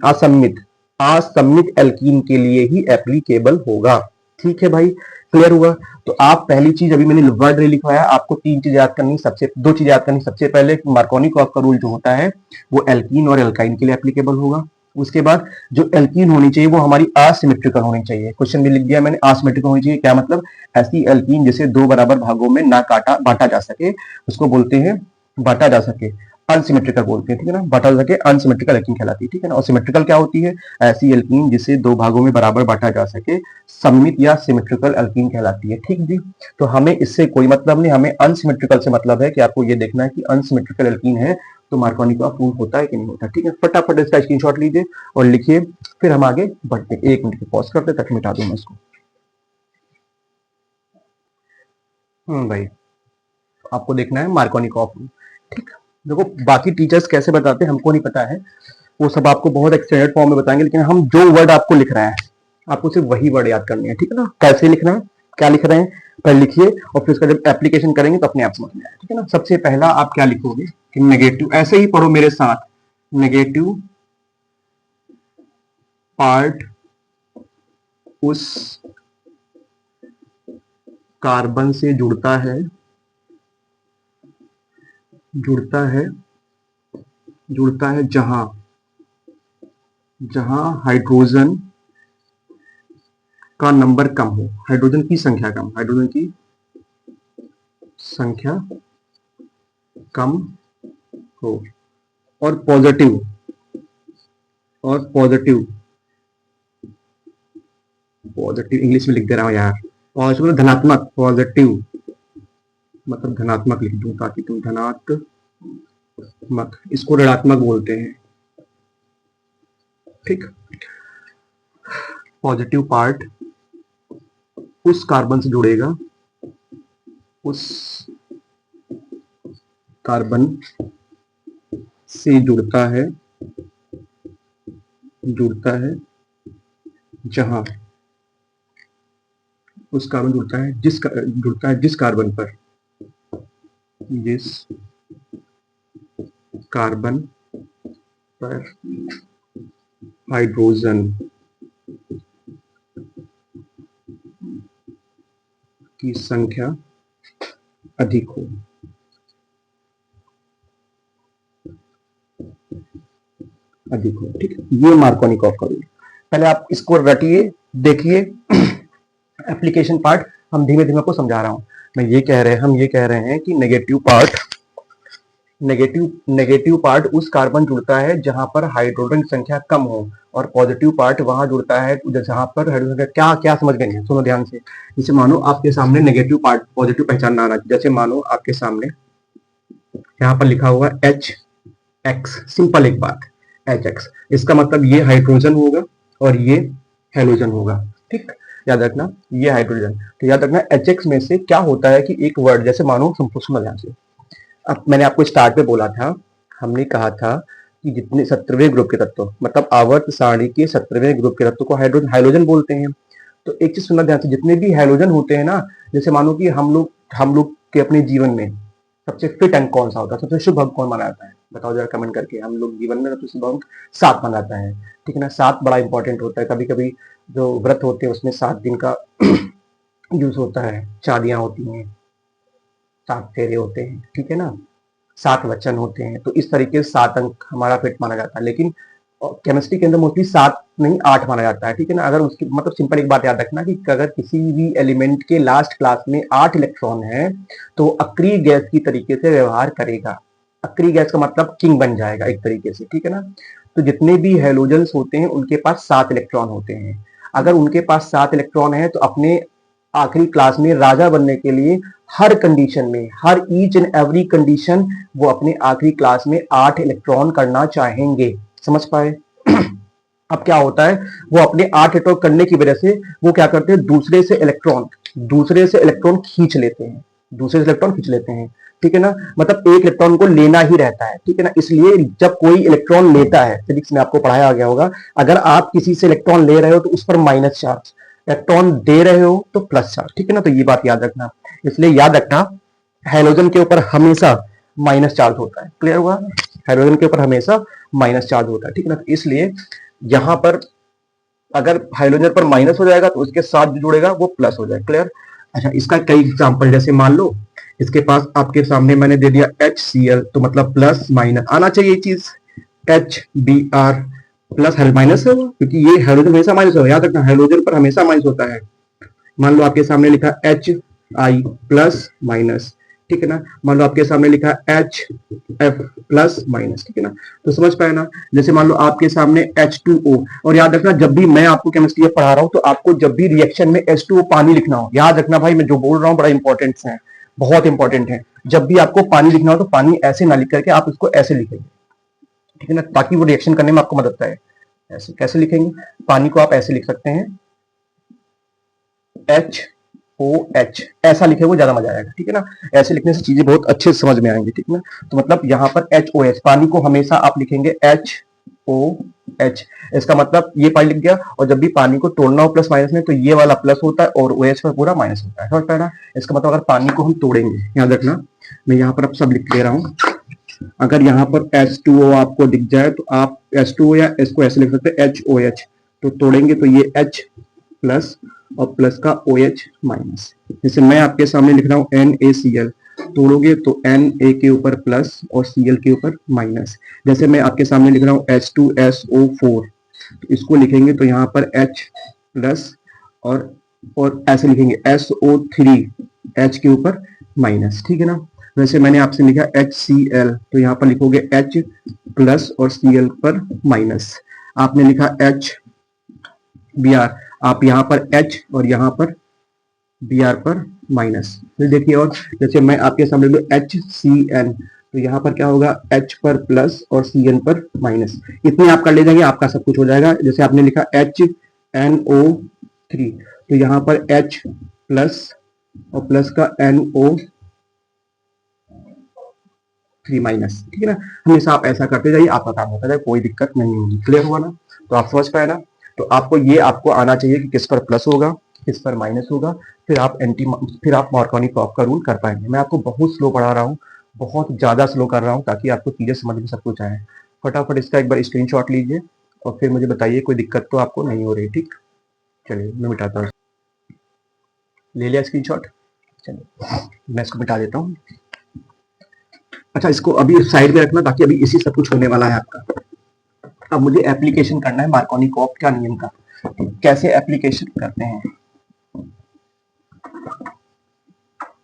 असममित, असममित एल्कीन के लिए ही एप्लीकेबल होगा। ठीक है भाई, क्लियर हुआ? तो आप पहली चीज, अभी मैंने वर्ड लिखवाया, आपको तीन चीज याद करनी, दो चीज याद करनी। सबसे पहले मार्कोनिकॉफ का रूल जो होता है वो एल्कीन और एल्काइन के लिए एप्लीकेबल होगा, उसके बाद जो एल्कीन होनी चाहिए वो हमारी असिमेट्रिकल होनी चाहिए। क्वेश्चन में लिख दिया मैंने असिमेट्रिकल होनी चाहिए, क्या मतलब? ऐसी एल्कीन जिसे दो बराबर भागों में ना बांटा जा सके, उसको बोलते हैं बांटा जा सके, अनसिमेट्रिकल बोलते हैं, ठीक है ना। बांटा जा सके अनसिमेट्रिकल एल्कीन कहलाती है, ठीक है ना। और सिमेट्रिकल क्या होती है? ऐसी एल्कीन जिसे दो भागों में बराबर बांटा जा सके, सममित या सिमेट्रिकल एल्कीन कहलाती है, ठीक जी। तो हमें इससे कोई मतलब नहीं, हमें अनसिमेट्रिकल से मतलब है कि आपको ये देखना है कि अनसिमेट्रिकल एल्कीन है तो मार्कोनी का प्रूफ होता है कि नहीं होता, ठीक है। फटाफट इसका स्क्रीनशॉट लीजिए और लिखिए, फिर हम आगे बढ़ते हैं। 1 मिनट की पॉज करते तक मिटा दूं मैं इसको। भाई आपको देखना है मार्कोनी का प्रूफ, ठीक। देखो बाकी टीचर्स कैसे बताते हैं हमको नहीं पता है, वो सब आपको बहुत एक्सटेंडेड फॉर्म में बताएंगे, लेकिन हम जो वर्ड आपको लिख रहे हैं आपको सिर्फ वही वर्ड याद करनी है, ठीक है ना। कैसे लिखना है, क्या लिख रहे हैं, पहले लिखिए और फिर उसका जब एप्लीकेशन करेंगे तो अपने आप समझ में आएगा, ठीक है ना। सबसे पहला आप क्या लिखोगे कि नेगेटिव, ऐसे ही पढ़ो मेरे साथ, नेगेटिव पार्ट उस कार्बन से जुड़ता है जहां हाइड्रोजन का नंबर कम हो, हाइड्रोजन की संख्या कम हो, और पॉजिटिव इंग्लिश में लिख दे रहा हूं यार, पॉजिटिव धनात्मक, पॉजिटिव मतलब धनात्मक लिख दूं ताकि तुम धनात्मक, इसको ऋणात्मक बोलते हैं, ठीक। पॉजिटिव पार्ट उस कार्बन से जुड़ेगा, उस कार्बन से जुड़ता है जहां, उस कार्बन जुड़ता है जिस कार्बन पर हाइड्रोजन की संख्या अधिक हो, ठीक है। ये मार्कोनिकॉफ का रूल। पहले आप इसको रटिए, देखिए एप्लीकेशन पार्ट हम धीमे धीमे आपको समझा रहा हूं। हम ये कह रहे हैं कि नेगेटिव पार्ट उस कार्बन जुड़ता है जहां पर हाइड्रोजन की संख्या कम हो, और पॉजिटिव पार्ट वहां जुड़ता है जहां पर हाइड्रोजन, क्या समझ गए हैं, सुनो ध्यान से। जैसे मानो आपके सामने नेगेटिव पार्ट, पॉजिटिव पहचानना आना, जैसे मानो आपके सामने यहाँ पर लिखा हुआ HX, सिंपल एक बात, HX, इसका मतलब ये हाइड्रोजन होगा और ये हेलोजन होगा, ठीक। याद रखना ये हाइड्रोजन, तो याद रखना HX में से क्या होता है कि एक वर्ड, जैसे मानो सुनो ध्यान से। अब मैंने आपको स्टार्ट में बोला था, हमने कहा था कि जितने 17वें ग्रुप के तत्व, मतलब आवर्त सारणी के 17वें ग्रुप के तत्व को हाइड्रोजन बोलते हैं। तो एक चीज सुनना ध्यान से, जितने भी हाइड्रोजन होते हैं ना, जैसे मानो कि हम लोग के अपने जीवन में सबसे फिट अंक कौन सा होता है, सबसे शुभ अंक कौन माना जाता है, बताओ जरा कमेंट करके। हम लोग जीवन में सबसे शुभ अंक 7 माना जाता है, ठीक है ना। 7 बड़ा इंपॉर्टेंट होता है। कभी कभी जो व्रत होते हैं उसमें 7 दिन का यूज होता है, शादियां होती हैं, 7 फेरे होते हैं, ठीक है ना, 7 वचन होते हैं, तो इस तरीके से 7 अंक हमारा फिट माना जाता है। लेकिन केमिस्ट्री के अंदर मोस्टली 7 नहीं 8 माना जाता है, ठीक है ना। अगर उसकी मतलब सिंपल एक बात याद रखना कि अगर किसी भी एलिमेंट के लास्ट क्लास में 8 इलेक्ट्रॉन है तो अक्रिय गैस की तरीके से व्यवहार करेगा। अक्रिय गैस का मतलब किंग बन जाएगा एक तरीके से, ठीक है ना। तो जितने भी हेलोजेंस होते हैं उनके पास 7 इलेक्ट्रॉन होते हैं। अगर उनके पास 7 इलेक्ट्रॉन है तो अपने आखिरी क्लास में राजा बनने के लिए हर कंडीशन में, हर ईच एंड एवरी कंडीशन, वो अपने आखिरी क्लास में 8 इलेक्ट्रॉन करना चाहेंगे। समझ पाए? अब क्या होता है, वो अपने 8 इलेक्ट्रॉन करने की वजह से वो क्या करते हैं, दूसरे से इलेक्ट्रॉन खींच लेते हैं, ठीक है ना। मतलब एक इलेक्ट्रॉन को लेना ही रहता है, ठीक है ना। इसलिए जब कोई इलेक्ट्रॉन लेता है, फिजिक्स में आपको पढ़ाया गया होगा, अगर आप किसी से इलेक्ट्रॉन ले रहे हो तो उस पर माइनस चार्ज, इलेक्ट्रॉन दे रहे हो तो प्लस चार्ज, ठीक है ना। तो ये बात याद रखना। इसलिए याद रखना हाइड्रोजन के ऊपर हमेशा माइनस चार्ज होता है। क्लियर हुआ? हाइड्रोजन के ऊपर हमेशा माइनस चार्ज होता है, ठीक है ना। इसलिए यहां पर अगर हाइड्रोजन पर माइनस हो जाएगा तो उसके साथ जो जुड़ेगा वो प्लस हो जाएगा। क्लियर? अच्छा, इसका कई एग्जांपल, जैसे मान लो इसके पास आपके सामने मैंने दे दिया HCl, तो मतलब प्लस माइनस आना चाहिए चीज, HBr प्लस माइनस है, क्योंकि ये हाइड्रोजन हमेशा माइनस होगा, याद रखना हाइड्रोजन पर हमेशा माइनस होता है। मान लो आपके सामने लिखा HI प्लस माइनस, ठीक है ना। मान लो आपके सामने लिखा HF प्लस माइनस, ठीक है ना। तो समझ पाए ना। जैसे मान लो आपके सामने H2O, और याद रखना जब भी मैं आपको केमिस्ट्री पढ़ा रहा हूं तो आपको जब भी रिएक्शन में H2O पानी लिखना हो, याद रखना भाई मैं जो बोल रहा हूँ बड़ा इंपॉर्टेंट है, बहुत इंपॉर्टेंट है। जब भी आपको पानी लिखना हो तो पानी ऐसे ना लिख करके आप उसको ऐसे लिखेंगे, ठीक है ना, ताकि वो रिएक्शन करने में आपको मदद आए। ऐसे कैसे लिखेंगे, पानी को आप ऐसे लिख सकते हैं HOH, ऐसा लिखे वो ज्यादा मजा आएगा, ठीक है ना। ऐसे लिखने से चीजें बहुत अच्छे से समझ में आएंगी, ठीक है ना। तो मतलब यहाँ पर HOH, पानी को हमेशा आप लिखेंगे HOH, इसका मतलब ये पानी लिख गया। और जब भी पानी को तोड़ना हो प्लस माइनस में तो ये वाला प्लस होता है और OH पर पूरा माइनस होता है, समझ पाए ना। इसका मतलब अगर पानी को हम तोड़ेंगे, याद रखना मैं यहाँ पर अब सब लिख ले रहा हूँ। अगर यहाँ पर H2O आपको दिख जाए तो आप H2O या इसको ऐसे लिख सकते हैं HOH, तो तोड़ेंगे तो ये H प्लस और प्लस का OH माइनस। जैसे मैं आपके सामने लिख रहा हूँ NaCl, तोड़ोगे तो Na के ऊपर प्लस और Cl के ऊपर माइनस। जैसे मैं आपके सामने लिख रहा हूँ H2SO4, तो इसको लिखेंगे तो यहाँ पर H प्लस और ऐसे लिखेंगे SO3, H के ऊपर माइनस, ठीक है ना। वैसे मैंने आपसे लिखा HCl, तो यहाँ पर लिखोगे H प्लस और Cl पर माइनस। आपने लिखा HBr, आप यहाँ पर H और यहाँ पर Br पर माइनस। फिर देखिए, और जैसे मैं आपके सामने लूँ HCN, तो यहाँ पर क्या होगा H पर प्लस और Cn पर माइनस। इतने आप कर ले जाएंगे, आपका सब कुछ हो जाएगा। जैसे आपने लिखा HNO3, तो यहाँ पर H प्लस और प्लस का NO3 माइनस, ठीक है ना। हमेशा आप ऐसा करते जाइए, आपका काम होता जाए, कोई दिक्कत नहीं होगी। क्लियर हुआ ना। तो आप समझ पाए ना। तो आपको आना चाहिए कि किस पर प्लस होगा किस पर माइनस होगा, फिर आप मार्कोनी कॉफ का रूल कर पाएंगे। मैं आपको बहुत स्लो पढ़ा रहा हूँ, बहुत ज्यादा स्लो कर रहा हूँ, ताकि आपको चीजें समझ में सब कुछ आए। फटाफट इसका एक बार स्क्रीनशॉट लीजिए और फिर मुझे बताइए कोई दिक्कत तो आपको नहीं हो रही, ठीक। चलिए मैं मिटाता हूँ, ले लिया स्क्रीनशॉट। चलिए मैं इसको मिटा देता हूँ। अच्छा, इसको अभी साइड में रखना, ताकि अभी इसी सब कुछ होने वाला है आपका। अब मुझे एप्लीकेशन करना है मार्कोनी कॉफ का नियम का। कैसे एप्लीकेशन करते हैं,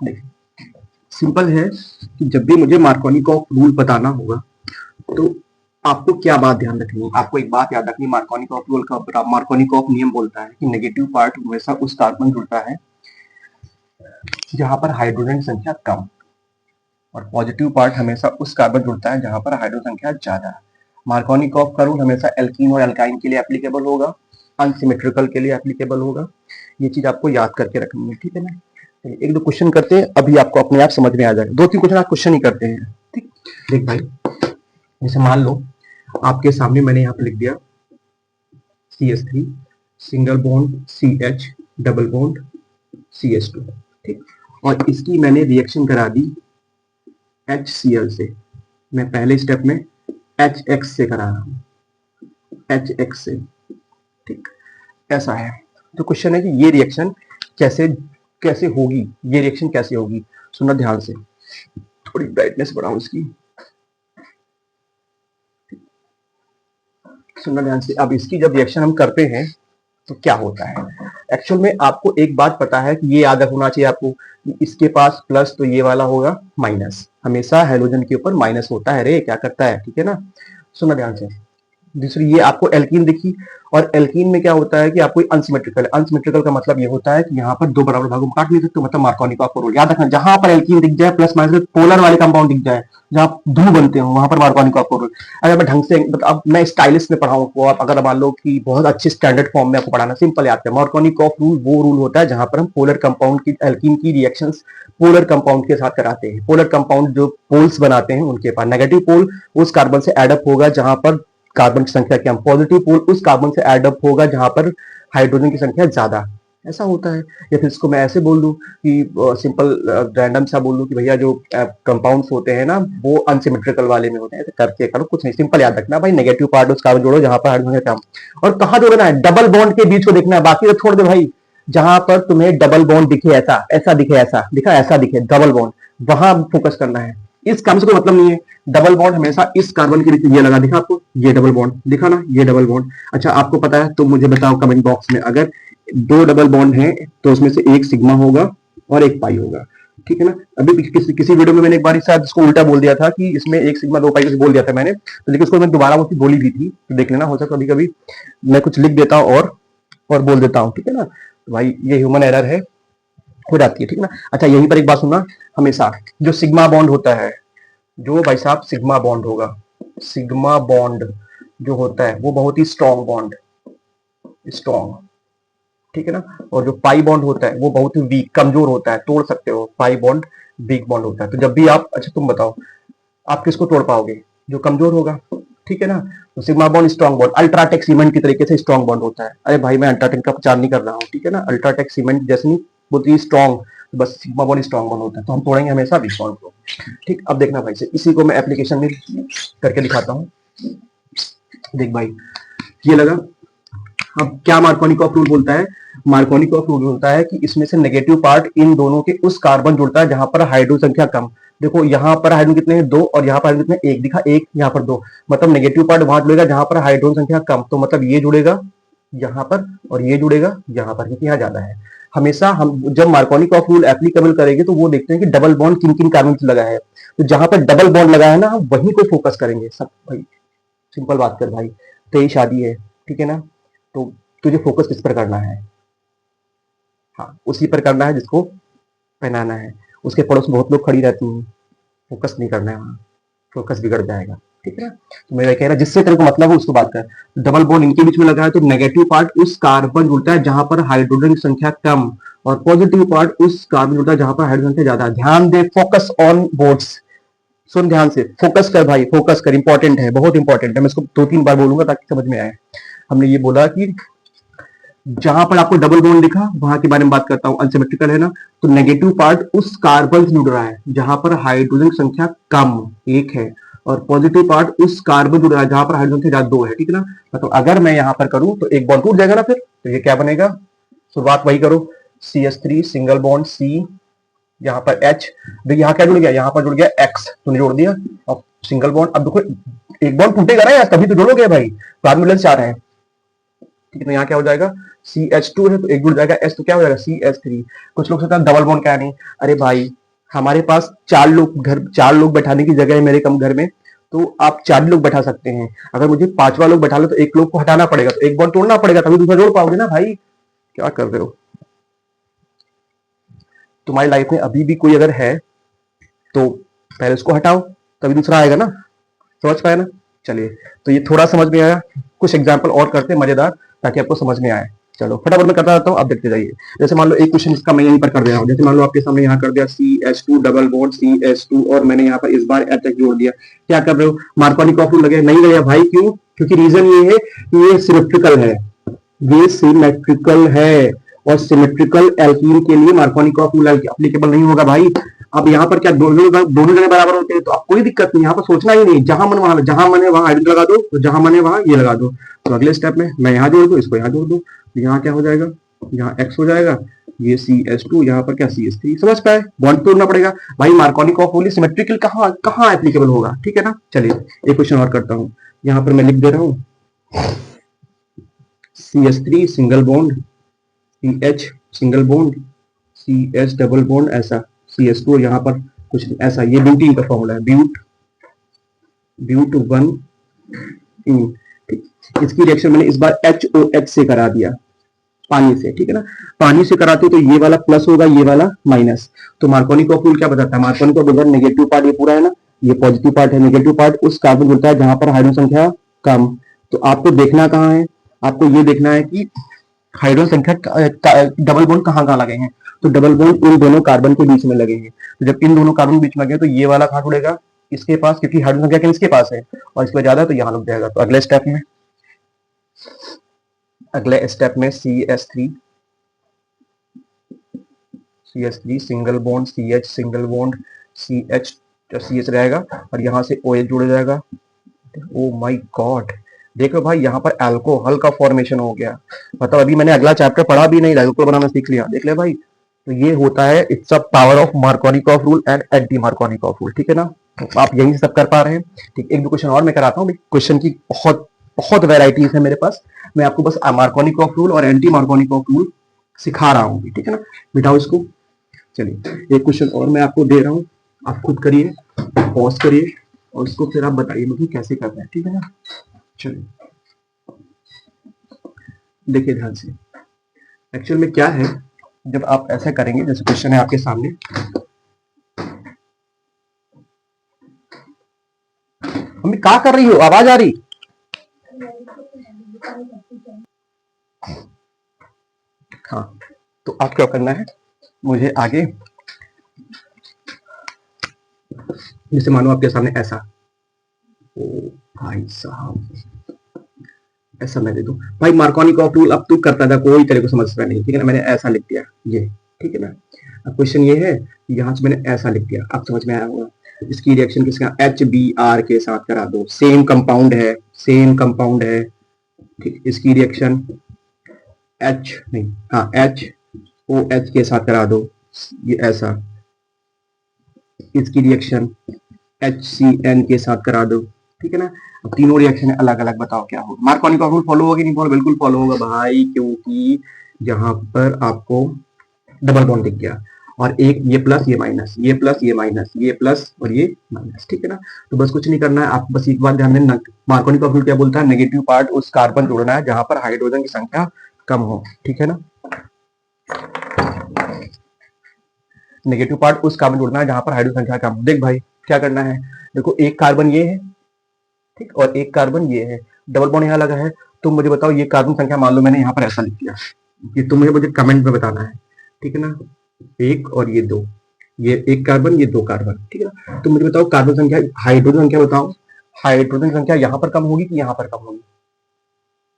देखिए सिंपल है कि जब भी मुझे मार्कोनी कॉफ रूल बताना होगा तो आपको क्या बात ध्यान रखनी है। आपको एक बात याद रखनी, मार्कोनी कॉफ रूल का मार्कोनी कॉफ नियम बोलता है कि नेगेटिव पार्ट हमेशा उस कार्बन जुड़ता है जहां पर हाइड्रोजन संख्या कम, और पॉजिटिव पार्ट हमेशा उस कार्बन जुड़ता है जहां पर हाइड्रोजन संख्या ज्यादा है। मार्कोनी कॉफ का रूल हमेशा एल्कीन और एल्काइन के लिए एप्लीकेबल होगा, अनसिमेट्रिकल के लिए एप्लीकेबल होगा। ये चीज आपको याद करके रखनी है, ठीक है ना। एक दो क्वेश्चन करते हैं, अभी आपको अपने आप समझ में आ जाएगा। 2-3 क्वेश्चन आप क्वेश्चन ही करते हैं, ठीक। देख भाई, जैसे मान लो आपके सामने मैंने यहाँ पे लिख दिया CH3 single bond CH double bond CH2, ठीक। और इसकी मैंने रिएक्शन करा दी HCl से। मैं पहले स्टेप में HX से करा रहा हूँ, HX से, ठीक। ऐसा है। तो क्वेश्चन है कि ये रिएक्शन कैसे होगी, ये रिएक्शन कैसे होगी। सुनना ध्यान से, थोड़ी ब्राइटनेस बढ़ाऊं इसकी, सुनना ध्यान से। अब इसकी जब रिएक्शन हम करते हैं तो क्या होता है। एक्चुअल में आपको एक बात पता है कि ये याद होना चाहिए आपको, इसके पास प्लस तो ये वाला होगा माइनस। हमेशा हाइड्रोजन के ऊपर माइनस होता है रे, क्या करता है, ठीक है ना। सुनना ध्यान से। दूसरी, ये आपको एल्कीन दिखी, और एल्कीन में क्या होता है कि आपको अनसिमेट्रिकल, अनसिमेट्रिकल का मतलब ये होता है कि यहाँ पर दो बराबर भागों में काट नहीं सकते, मतलब मार्कोनी कॉफ रूल याद रखना। जहां पर एल्कीन दिख जाए प्लस माइनस पोलर वाले कंपाउंड दिख जाए, जहाँ ध्रुव बनते हो, वहां पर मार्कोनी कॉफ रूल। अगर मैं ढंग से, अब मैं स्टाइलिश में पढ़ाऊं को, आप अगर मान लो कि बहुत अच्छे स्टैंडर्ड फॉर्म में आपको पढ़ाना, सिंपल याद है। मार्कोनी कॉफ रूल वो रूल होता है जहां पर हम पोलर कंपाउंड की, एल्कीन की रिएक्शंस पोलर कंपाउंड के साथ कराते हैं। पोलर कंपाउंड जो पोल्स बनाते हैं उनके पास नेगेटिव पोल उस कार्बन से एडअप होगा जहां पर कार्बन की संख्या कम, पॉजिटिव पोल उस कार्बन से एडअप होगा जहां पर हाइड्रोजन की संख्या ज्यादा। ऐसा होता है। या फिर इसको मैं ऐसे बोल दूं कि सिंपल रैंडम सा बोल दूं कि भैया जो कंपाउंड्स होते हैं ना वो अनसिमेट्रिकल वाले में होते हैं। करके करो, कुछ नहीं, सिंपल याद रखना भाई, नेगेटिव पार्ट उस कार्बन जोड़ो जहां पर हाइड्रोजन कम। और कहां जोड़ना है, डबल बॉन्ड के बीच को देखना है, बाकी तो छोड़ दे भाई। जहां पर तुम्हें डबल बॉन्ड दिखे, ऐसा दिखे, ऐसा दिखा, ऐसा दिखे डबल बॉन्ड, वहां फोकस करना है। इस काम से कोई मतलब नहीं है। डबल बॉन्ड हमेशा इस कार्बन के बीच ये लगा, दिखा आपको ये डबल बॉन्ड दिखा ना, ये डबल बॉन्ड। अच्छा आपको पता है तो मुझे बताओ कमेंट बॉक्स में, अगर दो डबल बॉन्ड है तो उसमें से एक सिग्मा होगा और एक पाई होगा, ठीक है ना। अभी किसी वीडियो में मैंने एक बार शायद इसको उल्टा बोल दिया था कि इसमें एक सिग्मा दो पाई कुछ बोल दिया था मैंने, तो लेकिन उसको मैं दोबारा वो बोली भी थी, तो देख लेना, हो सकता कभी कभी मैं कुछ लिख देता हूँ और बोल देता हूँ, ठीक है ना। तो भाई ये ह्यूमन एरर है, हो जाती है, ठीक है ना। अच्छा यहीं पर एक बात सुनना, हमेशा जो सिग्मा बॉन्ड होता है, जो भाई साहब सिग्मा बॉन्ड होगा, सिग्मा बॉन्ड जो होता है वो बहुत ही स्ट्रॉन्ग बॉन्ड, स्ट्रॉन्ग, ठीक है ना। और जो पाई बॉन्ड होता है वो बहुत ही वीक, कमजोर होता है, तोड़ सकते हो। पाई बॉन्ड वीक बॉन्ड होता है। तो जब भी आप, अच्छा तुम बताओ आप किसको तोड़ पाओगे, जो कमजोर होगा, ठीक है ना। तो sigma bond strong bond, UltraTech cement की तरीके से स्ट्रॉन्ग बॉन्ड होता है। अरे भाई मैं अल्ट्राटेक का प्रचार नहीं कर रहा हूँ, ठीक है ना। अल्ट्राटेक सीमेंट जैसे नहीं बहुत ही स्ट्रॉन्ग, बस सिग्मा बॉन्ड स्ट्रॉन्ग बॉन्ड होता है, तो हम तोड़ेंगे हमेशा वीक बॉन्ड को, ठीक। अब देखना भाई से, इसी को मैं एप्लीकेशन में करके दिखाता हूँ। देख भाई ये लगा। अब क्या मार्कोनिकॉफ रूल बोलता है, मार्कोनिकॉफ रूल बोलता है कि इसमें से नेगेटिव पार्ट इन दोनों के उस कार्बन जुड़ता है जहां पर हाइड्रोजन संख्या कम। देखो यहाँ पर हाइड्रोजन कितने हैं, दो, और यहाँ पर हाइड्रोजन कितने, एक दिखा, एक, यहाँ पर दो, मतलब नेगेटिव पार्ट वहां जुड़ेगा जहां पर हाइड्रोजन संख्या कम, तो मतलब ये जुड़ेगा यहाँ पर और ये जुड़ेगा यहाँ पर, क्योंकि यहाँ ज्यादा है। हमेशा हम जब मार्कोनिकॉफ रूल एप्लीकेबल करेंगे तो वो देखते हैं कि डबल बॉन्ड किन किन कार्बन से लगा है, तो जहां पर डबल बॉन्ड लगा है ना हम वहीं को फोकस करेंगे सब। भाई सिंपल बात कर भाई, तो ये शादी है, ठीक है ना, तो तुझे फोकस किस पर करना है, हाँ उसी पर करना है जिसको पहनाना है। उसके पड़ोस में बहुत लोग खड़ी रहती हैं, फोकस नहीं करना है वहां, फोकस बिगड़ जाएगा, ठीक है ना। तो मैं कह रहा जिससे तेरे को मतलब है उसको बात कर। डबल बॉन्ड इनके बीच में लगा है तो नेगेटिव पार्ट उस कार्बन जुड़ता है जहां पर हाइड्रोजन की संख्या कम, और पॉजिटिव पार्ट उस कार्बन जुड़ता है जहां पर हाइड्रोजन संख्या ज्यादा। ध्यान दे, फोकस ऑन बोर्ड्स, सुन ध्यान से, फोकस कर भाई, फोकस कर, इंपॉर्टेंट है, बहुत इंपॉर्टेंट है। मैं इसको 2-3 बार बोलूंगा ताकि समझ में आए। हमने ये बोला कि जहां पर आपको डबल बॉन्ड दिखा वहां के बारे में बात करता हूं, अनसिमेट्रिकल है ना, तो नेगेटिव पार्ट उस कार्बन से जुड़ रहा है जहां पर हाइड्रोजन की संख्या कम, एक है, और पॉजिटिव पार्ट उस कार्बन जुड़ रहा है जहां पर हाइड्रोजन की ज्यादा, दो है, ठीक है ना। मतलब अगर मैं यहां पर करूं तो एक बॉन्ड टूट जाएगा ना, फिर तो ये क्या बनेगा, शुरुआत वही करो, CH3 सिंगल बॉन्ड C, यहाँ पर H, देखिए यहाँ क्या जुड़ गया, यहाँ पर जुड़ गया X, तूने जोड़ दिया, अब सिंगल बॉन्ड। अब देखो एक बॉन्ड टूटेगा ना यार, तभी तो जोड़ोगे भाई, कार्बन बैलेंस 4 है, ठीक है। तो यहाँ क्या हो जाएगा, CH2 है तो एक जुड़ जाएगा H, तो क्या हो जाएगा CH3। कुछ लोग सोचते हैं डबल बॉन्ड क्या नहीं, अरे भाई हमारे पास 4 लोग बैठाने की जगह है मेरे कम घर में, तो आप 4 लोग बैठा सकते हैं। अगर मुझे 5वां लोग बैठा लो तो एक लोग को हटाना पड़ेगा, तो एक बॉन्ड तोड़ना पड़ेगा, तभी दूसरा जोड़ पाओगे ना भाई। क्या कर रहे हो तुम्हारी लाइफ में अभी भी कोई अगर है तो पहले उसको हटाओ तभी दूसरा आएगा ना, समझ पाए ना। चलिए तो ये थोड़ा समझ में आया, कुछ एग्जाम्पल और करते हैं मजेदार ताकि आपको समझ में आए। चलो फटाफट मैं करता रहता हूँ, आप देखते जाइए। जैसे मान लो एक क्वेश्चन इसका मैं यहीं पर कर दे रहा हूँ, जैसे मान लो आपके सामने यहाँ कर दिया CH2 डबल बॉन्ड CH2, और मैंने यहाँ पर इस बार HH जोड़ दिया। क्या कर रहे हो, मार्कोनिकॉफ रूल लगे, नहीं लगे भाई, क्यों, क्योंकि रीजन ये है कि ये सिमेट्रिकल है, ये सिमेट्रिकल है, और सिमेट्रिकल एल्कीन के लिए मार्कोनिकॉफ रूल एप्लीकेबल नहीं होगा भाई। अब यहाँ पर क्या दोनों जगह बराबर होते हैं, तो आप कोई दिक्कत नहीं, यहाँ पर सोचना ही नहीं, जहां मन वहां, जहां मन है वहां हाइड्रोजन लगा दो, तो जहां मन है वहां ये लगा दो। तो अगले स्टेप में मैं यहाँ जोड़ दू, इसको यहाँ जोड़ दू, तो यहाँ क्या हो जाएगा, यहाँ X हो जाएगा, ये CH2, यहाँ पर क्या CH3, समझ पाए, बॉन्ड तोड़ना पड़ेगा भाई। मार्कोनिकॉफ रूल सिमेट्रिकल कहाँ कहाँ एप्लीकेबल होगा, ठीक है ना। चलिए एक क्वेश्चन और करता हूँ, यहाँ पर मैं लिख दे रहा हूँ CH3 single bond CH single bond CH double bond, ऐसा CH2, यहाँ पर कुछ ऐसा, ये ब्यूटीन का फॉर्मूला है, ब्यूट 1, इसकी रिएक्शन मैंने इस बार HOH से करा दिया, पानी से, ठीक है ना। पानी से कराते तो ये वाला प्लस होगा, ये वाला माइनस। तो मार्कोनिकॉफ रूल क्या बताता है, मार्कोनिकॉफ रूल नेगेटिव पार्ट ये पूरा है ना, ये पॉजिटिव पार्ट है, नेगेटिव पार्ट उस कार्बन जुड़ता है जहां पर हाइड्रोजन संख्या कम। तो आपको देखना कहाँ है, आपको ये देखना है कि हाइड्रोजन संख्या डबल बॉन्ड कहाँ कहाँ लगे हैं, तो डबल बॉन्ड इन दोनों कार्बन के बीच में लगेंगे। तो जब इन दोनों कार्बन के बीच में लगे तो ये वाला कहाँ जुड़ेगा, इसके पास, क्योंकि हाइड्रोजन संख्या किसके पास है और इसके ज्यादा, तो यहाँ लग जाएगा। तो अगले स्टेप में CH3 single bond CH single bond CH रहेगा, और यहाँ से OH जुड़ जाएगा। ओ माय गॉड, देखो भाई यहाँ पर अल्कोहल का फॉर्मेशन हो गया, मतलब अभी मैंने अगला चैप्टर पढ़ा भी नहीं, अल्कोहल बनाना सीख लिया, देख ले भाई। तो ये होता है, it's a power of Markovnikov rule and anti Markovnikov rule, ठीक है ना। तो आप यही सब कर पा रहे हैं। ठीक, एक दो क्वेश्चन और मैं कराता हूँ। क्वेश्चन की बहुत बहुत वेराइटीज है मेरे पास। मैं आपको बस मार्कोनिकॉफ रूल और एंटी मार्कोनिकॉफ रूल सिखा रहा हूँ, ठीक है ना। बिठाओ इसको। चलिए एक क्वेश्चन और मैं आपको दे रहा हूँ, आप खुद करिए, पॉज करिए और उसको फिर आप बताइए मुझे कैसे करना है, ठीक है ना। चलिए देखिए ध्यान से। एक्चुअल में क्या है, जब आप ऐसा करेंगे, जैसे क्वेश्चन है आपके सामने, मम्मी क्या कर रही हो, आवाज आ रही। हाँ, तो आप क्या करना है, मुझे आगे, जैसे मानो आपके सामने ऐसा, ओ भाई साहब, ऐसा मैं दे दूं, भाई मार्कोनिकॉफ रूल अब तू करता था, कोई तेरे को समझता नहीं, ठीक है ना। मैंने ऐसा लिख दिया ये, ठीक है ना। अब क्वेश्चन ये है, यहाँ से मैंने ऐसा लिख दिया, अब समझ में आया होगा। इसकी रिएक्शन किसका, HBr के साथ करा दो, सेम कंपाउंड है, सेम कंपाउंड है, ठीक। इसकी रिएक्शन H नहीं, हाँ HOH के साथ करा दो, ये ऐसा। इसकी रिएक्शन HCN के साथ करा दो, ठीक है ना। अब तीनों रिएक्शन अलग अलग, बताओ क्या होगा। मार्कोनी रूल फॉलो होगा कि नहीं फॉलो, बिल्कुल फॉलो होगा भाई, क्योंकि यहाँ पर आपको डबल बॉन्ड दिख गया, और एक ये प्लस ये माइनस, ये प्लस ये माइनस, ये प्लस और ये माइनस, ठीक है ना। तो बस कुछ नहीं करना है, आप बस एक बात ध्यान देना, मार्कोनी रूल क्या बोलता है, नेगेटिव पार्ट उस कार्बन जोड़ना है जहां पर हाइड्रोजन की संख्या कम हो, ठीक है ना। नेगेटिव पार्ट उस कार्बन जोड़ना है जहां पर हाइड्रोजन संख्या कम हो। देख भाई क्या करना है, देखो एक कार्बन ये है, ठीक, और एक कार्बन ये है, डबल बॉन्ड यहाँ लगा है। तो मुझे बताओ ये कार्बन संख्या, मान लो मैंने यहाँ पर ऐसा लिख दिया, ये तुम मुझे कमेंट में बताना है, ठीक है ना। एक और ये दो, ये एक कार्बन ये दो कार्बन, ठीक है ना। तो मुझे बताओ कार्बन संख्या, हाइड्रोजन संख्या बताओ, हाइड्रोजन संख्या यहाँ पर कम होगी कि यहाँ पर कम होगी।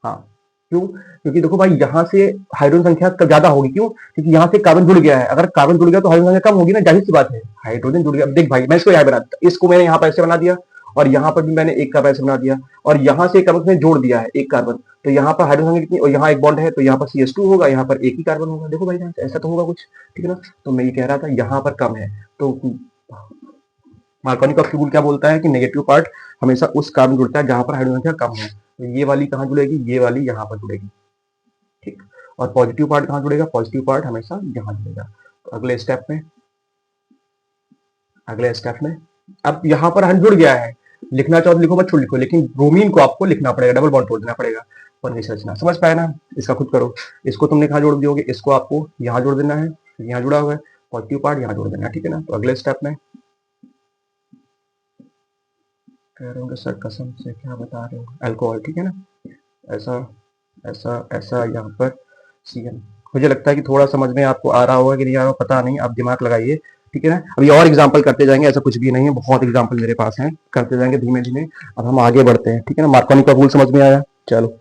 हाँ, क्यों, क्योंकि देखो भाई यहाँ से हाइड्रोजन संख्या ज्यादा होगी, क्यों, क्योंकि यहाँ से कार्बन जुड़ गया है। अगर कार्बन जुड़ गया तो हाइड्रोजन संख्या कम होगी ना, जाहिर सी बात है। हाइड्रोजन जुड़ गया, देख भाई मैं इसको यहाँ बना, इसको मैंने यहाँ पर ऐसे बना दिया, और यहाँ पर भी मैंने एक कार्बन ऐसे बना दिया, और यहाँ से एक कार्बन में जोड़ दिया है एक कार्बन, तो यहाँ पर हाइड्रोजन संख्या कितनी, और यहाँ एक बॉन्ड है तो यहाँ पर CH2 होगा, यहाँ पर एक ही कार्बन होगा। देखो भाई ऐसा तो होगा कुछ, ठीक है ना। तो मैं ये कह रहा था यहाँ पर कम है, तो मार्कोनी का रूल क्या बोलता है कि नेगेटिव पार्ट हमेशा उस कार्बन जुड़ता है जहां पर हाइड्रोजन संख्या कम है। तो ये वाली कहाँ जुड़ेगी, ये वाली यहाँ पर जुड़ेगी, ठीक। और पॉजिटिव पार्ट कहाँ जुड़ेगा, पॉजिटिव पार्ट हमेशा यहाँ जुड़ेगा। तो अगले स्टेप में अब यहाँ पर हम जुड़ गया है, लिखना चाहो तो लिखो, मत छोड़ लिखो, लेकिन ब्रोमीन को आपको लिखना पड़ेगा, डबल बॉन्ड तोड़ देना पड़ेगा और नहीं सोचना। समझ पाए ना, इसका खुद करो। इसको तुमने कहाँ जोड़ दियोगे, इसको आपको यहाँ जोड़ देना है, यहाँ जुड़ा हुआ है, पॉजिटिव पार्ट यहाँ जोड़ देना है, ठीक है ना। तो अगले स्टेप में कह रहे होंगे सर कसम से क्या बता रहे हो, अल्कोहल, ठीक है ना। ऐसा ऐसा ऐसा यहाँ पर CN। मुझे लगता है कि थोड़ा समझ में आपको आ रहा होगा कि नहीं आ रहा, पता नहीं, आप दिमाग लगाइए, ठीक है ना। अभी और एग्जाम्पल करते जाएंगे, ऐसा कुछ भी नहीं है, बहुत एग्जाम्पल मेरे पास हैं, करते जाएंगे धीमे धीमे। अब हम आगे बढ़ते हैं, ठीक है ना। मार्कोनी का रूल समझ में आया, चलो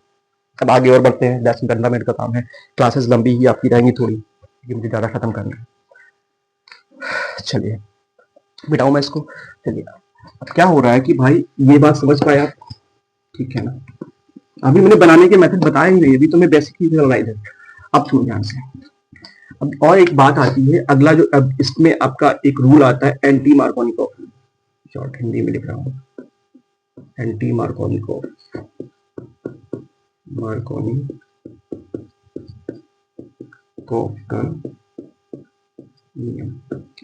अब आगे और बढ़ते हैं। 10-15 मिनट का काम है, क्लासेस लंबी ही आपकी रहेंगी थोड़ी, क्योंकि मुझे ज्यादा खत्म करना है। चलिए बिठाऊं मैं इसको। चलिए अब क्या हो रहा है कि भाई ये बात समझ पाए आप, ठीक है ना। अभी मैंने बनाने के मेथड बताया ही नहीं, अभी तो मैं बेसिक ही रिवाइज है। अब सुनो ध्यान से। अब और एक बात आती है, अगला जो अब इसमें आपका एक रूल आता है एंटी मार्कोनिकॉफ, शॉर्ट हिंदी में लिख रहा हूँ, एंटी मार्कोनिकॉफ, का नियम।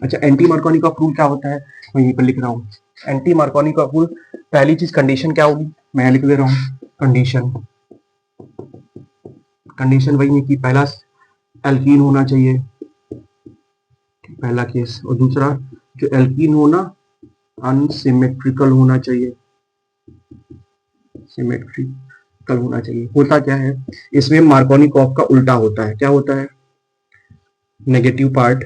अच्छा, एंटी मार्कोनिकॉफ रूल क्या होता है, मैं यहीं पर लिख रहा हूँ। एंटी मार्कोनिकॉफ रूल, पहली चीज कंडीशन क्या होगी, मैं लिख दे रहा हूँ कंडीशन। कंडीशन वही है कि पहला एल्कीन होना चाहिए, पहला केस, और दूसरा जो एल्कीन होना अनसिमेट्रिकल होना चाहिए, सिमेट्रिकल होना चाहिए। होता क्या है इसमें, मार्कोनिकॉफ का उल्टा होता है, क्या होता है, नेगेटिव पार्ट,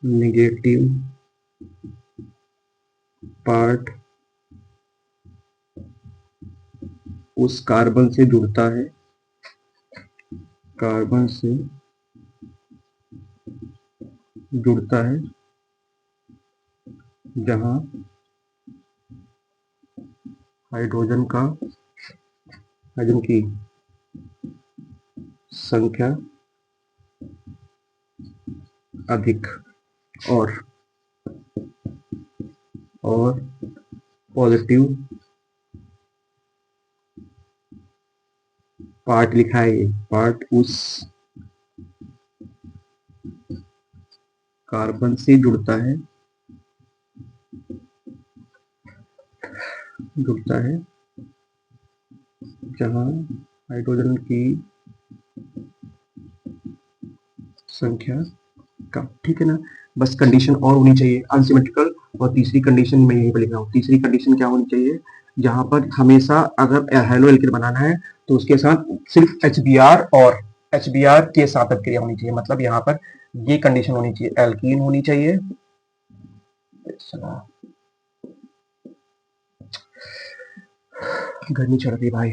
नेगेटिव पार्ट उस कार्बन से जुड़ता है, कार्बन से जुड़ता है जहां हाइड्रोजन की संख्या अधिक, और और पॉजिटिव पार्ट लिखा है, ये पार्ट उस कार्बन से जुड़ता है जहां हाइड्रोजन की संख्या कम, ठीक है ना। बस कंडीशन और होनी चाहिए अनसिमेट्रिकल, और तीसरी कंडीशन मैं यहीं पर लिख रहा हूँ। तीसरी कंडीशन क्या होनी चाहिए, जहां पर हमेशा अगर हेलो एल्किन बनाना है तो उसके साथ सिर्फ HBr और HBr के साथ क्रिया होनी चाहिए। मतलब यहाँ पर ये कंडीशन होनी चाहिए, एल्कीन होनी चाहिए, गर्मी चढ़ रही भाई,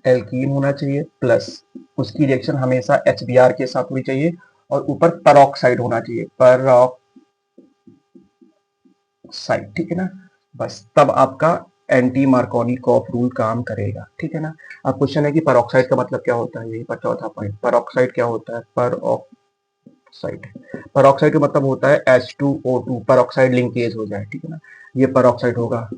एल्कीन होना चाहिए, प्लस उसकी रिएक्शन हमेशा HBr के साथ होनी चाहिए, और ऊपर पेरोक्साइड होना चाहिए, पेरोक्साइड, ठीक है ना। बस तब आपका एंटी मार्कोनिकॉफ रूल काम करेगा, ठीक है ना। अब क्वेश्चन है कि पेरोक्साइड का मतलब क्या होता है, यही पर चौथा पॉइंट, पेरोक्साइड क्या होता है, पेरोक्साइड, पेरोक्साइड का मतलब होता है H2O2, पेरोक्साइड लिंकेज हो जाए, ठीक है ना। ये पेरोक्साइड होगा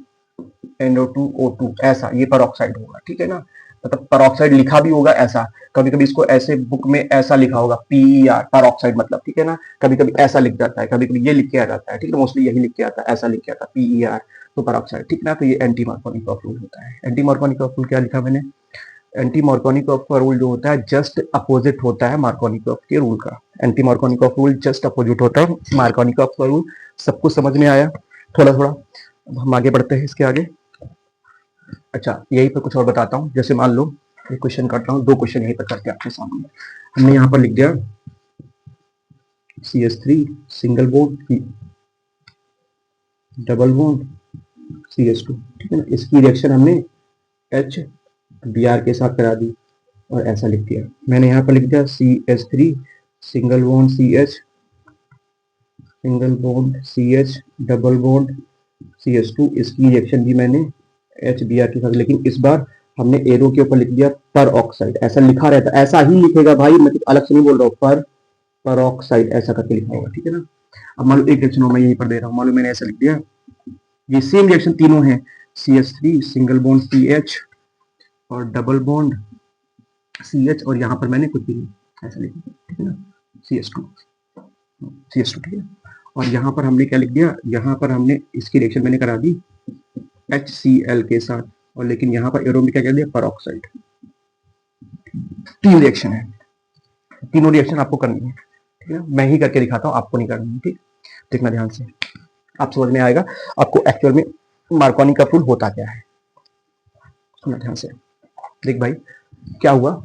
NO2O2, ऐसा ये पेरोक्साइड होगा, ठीक है ना। मतलब पेरोक्साइड लिखा भी होगा ऐसा, कभी कभी इसको ऐसे बुक में ऐसा लिखा होगा PER पेरोक्साइड मतलब, ठीक है ना। कभी कभी ऐसा लिख जाता है, कभी कभी ये लिख के आ जाता है, ठीक है, मोस्टली यही लिख के आता है, ऐसा लिख के आता है PER, तो पेरोक्साइड, ठीक ना। तो ये एंटी मार्कोनिकॉफ रूल होता है। एंटी मार्कोनिकॉफ रूल क्या लिखा मैंने, एंटी मार्कोनिकॉफ का रूल जो होता है जस्ट अपोजिट होता है मार्कोनिकॉफ के रूल का। Anti Markovnikov rule just opposite होता है मार्कोनिकॉफ का रूल। सब कुछ समझ में आया थोड़ा थोड़ा। अब हम आगे बढ़ते हैं इसके आगे। अच्छा, यहीं पर कुछ और बताता हूँ। जैसे मान लो एक क्वेश्चन करता हूँ, दो क्वेश्चन यहीं पर करके आपके सामने। हमने यहाँ पर लिख दिया CH3 single bond double bond CH2, ठीक है ना। इसकी रिएक्शन हमने HBr के साथ करा दी और ऐसा लिख दिया। मैंने यहाँ पर लिख दिया CH3 single bond CH double bond CH2, इसकी रिएक्शन भी मैंने HBr के साथ, लेकिन इस बार हमने एरो के ऊपर लिख दिया पर ऑक्साइड। ऐसा लिखा रहता, ऐसा ही लिखेगा भाई, मैं अलग से नहीं बोल रहा हूँ, पर ऑक्साइड ऐसा करके लिखा होगा, ठीक है ना। अब मान लो एक रिएक्शन मैं यहीं पर दे रहा हूँ, मान लो मैंने ऐसा लिख दिया, ये सेम रिएक्शन तीनों है, CH3 सिंगल बॉन्ड CH और डबल बॉन्ड CH, और यहाँ पर मैंने कुछ भी नहीं ऐसा लिख दिया, ठीक है ना, CH2, ठीक है। और यहाँ पर हमने क्या लिख दिया, यहाँ पर हमने इसकी रिएक्शन मैंने करा दी HCl के साथ, और लेकिन यहाँ पर एरो में क्या कर दिया, पेरोक्साइड। तीन रिएक्शन है, तीनों रिएक्शन आपको करनी है, ठीक है। मैं ही करके दिखाता हूँ, आपको नहीं करनी है, ठीक। देखना ध्यान से, आप समझ में आएगा आपको एक्चुअल में मार्कोनी का रूल होता क्या है। सुनना ध्यान से, देख भाई क्या हुआ,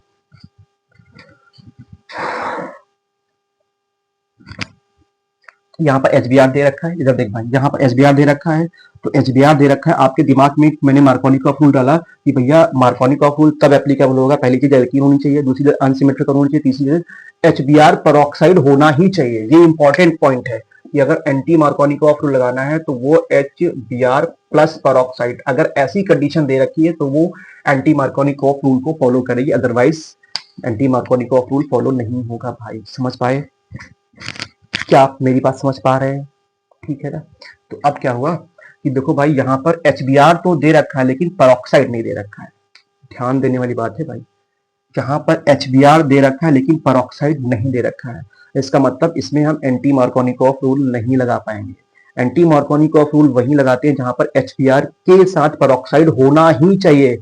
यहाँ पर HBr दे रखा है, इधर देख भाई, यहाँ पर HBr दे रखा है, तो HBr दे रखा है। आपके दिमाग में मैंने मार्कोनिकॉफ रूल डाला कि भैया मार्कोनिकॉफ रूल तब एप्लीकेबल होगा, पहली चीज एल्कीन होनी चाहिए, दूसरी चीज अनसिमेट्रिकल होनी चाहिए, तीसरी चीज HBr पेरोक्साइड होना ही चाहिए। ये इंपॉर्टेंट पॉइंट है कि अगर एंटी मार्कोनिकॉफ रूल लगाना है तो वो HBr प्लस पेरोक्साइड, अगर ऐसी कंडीशन दे रखी है तो वो एंटी मार्कोनिकॉफ रूल को फॉलो करेगी, otherwise anti Markovnikov rule follow नहीं होगा भाई। समझ पाए, क्या आप मेरी बात समझ पा रहे हैं, ठीक है ना। तो अब क्या हुआ कि देखो भाई, यहाँ पर HBr तो दे रखा है लेकिन पेरोक्साइड नहीं दे रखा है, ध्यान देने वाली बात है भाई। जहां पर HBr दे रखा है लेकिन पेरोक्साइड नहीं दे रखा है, इसका मतलब इसमें हम एंटी मार्कोनिकॉफ रूल नहीं लगा पाएंगे। एंटी मार्कोनिकॉफ रूल वही लगाते हैं जहां पर HBr के साथ पेरोक्साइड होना ही चाहिए,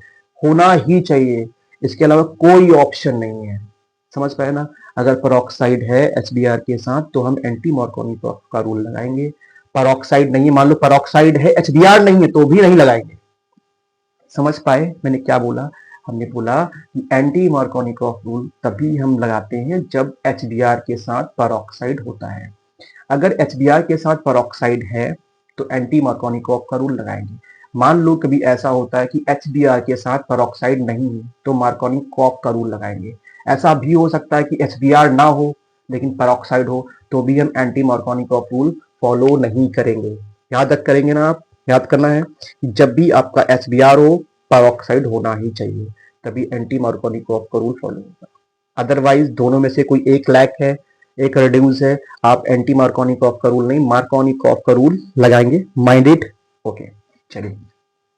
होना ही चाहिए, इसके अलावा कोई ऑप्शन नहीं है। समझ पाए ना, अगर पेरोक्साइड है HBr के साथ तो हम एंटी मार्कोनिकॉफ का रूल लगाएंगे। पेरोक्साइड नहीं है, मान लो पेरोक्साइड है HBr नहीं है, तो भी नहीं लगाएंगे। समझ पाए मैंने क्या बोला, हमने बोला कि एंटी मार्कोनिकॉफ रूल तभी हम लगाते हैं जब HBr के साथ पेरोक्साइड होता है। अगर HBr के साथ पेरोक्साइड है तो एंटी मार्कोनिकॉफ का रूल लगाएंगे। मान लो कभी ऐसा होता है कि HBr के साथ पेरोक्साइड नहीं है तो मार्कोनिकॉफ का रूल लगाएंगे। ऐसा भी हो सकता है कि HBr ना हो लेकिन पेरोक्साइड हो, तो भी हम एंटी मार्कोनिकॉफ रूल फॉलो नहीं करेंगे। याद रख करेंगे ना आप, याद करना है कि जब भी आपका HBr हो पेरोक्साइड होना ही चाहिए, तभी एंटी मार्कोनिकॉफ का रूल फॉलो होगा। अदरवाइज दोनों में से कोई एक लैक है एक रिड्यूस है, आप एंटी मार्कोनिकॉफ का रूल नहीं, मार्कोनिकॉफ का रूल लगाएंगे। Mind it? ओके, चलिए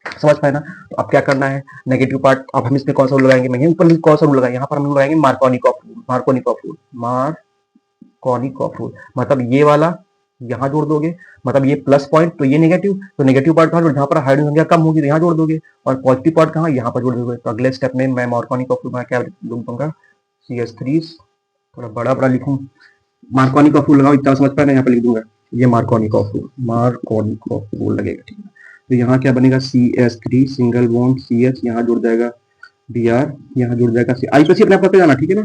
समझ पाए ना। तो अब क्या करना है, नेगेटिव पार्ट, अब हम इसमें कौन सा रूल लगाएंगे, मैं ऊपर कौन सा रूल लगाएंगे, यहाँ पर हम लगाएंगे Markovnikov rule. Markovnikov rule, Markovnikov rule मतलब ये वाला यहाँ जोड़ दोगे, मतलब ये प्लस पॉइंट तो ये नेगेटिव, तो नेगेटिव पार्ट कहाँ, जहाँ पर हाइड्रोजन संख्या कम होगी तो यहाँ जोड़ दोगे, और पॉजिटिव पार्ट कहाँ, यहाँ पर जोड़ दोगे। तो अगले स्टेप में मैं मार्कोनिकॉफ रूल क्या लिख दूंगा, CH3, थोड़ा बड़ा बड़ा लिखूं, मार्कोनिकॉफ रूल लगाओ, इतना समझ पाए ना, यहाँ पर लिख दूंगा ये मार्कोनिकॉफ रूल, मार्कोनिकॉफ रूल लगेगा, ठीक है। तो यहाँ क्या बनेगा, CH3 सिंगल बॉन्ड CH, यहाँ जुड़ जाएगा Br, यहाँ जुड़ जाएगा C, आईपीसी अपने आप करते जाना, ठीक है ना,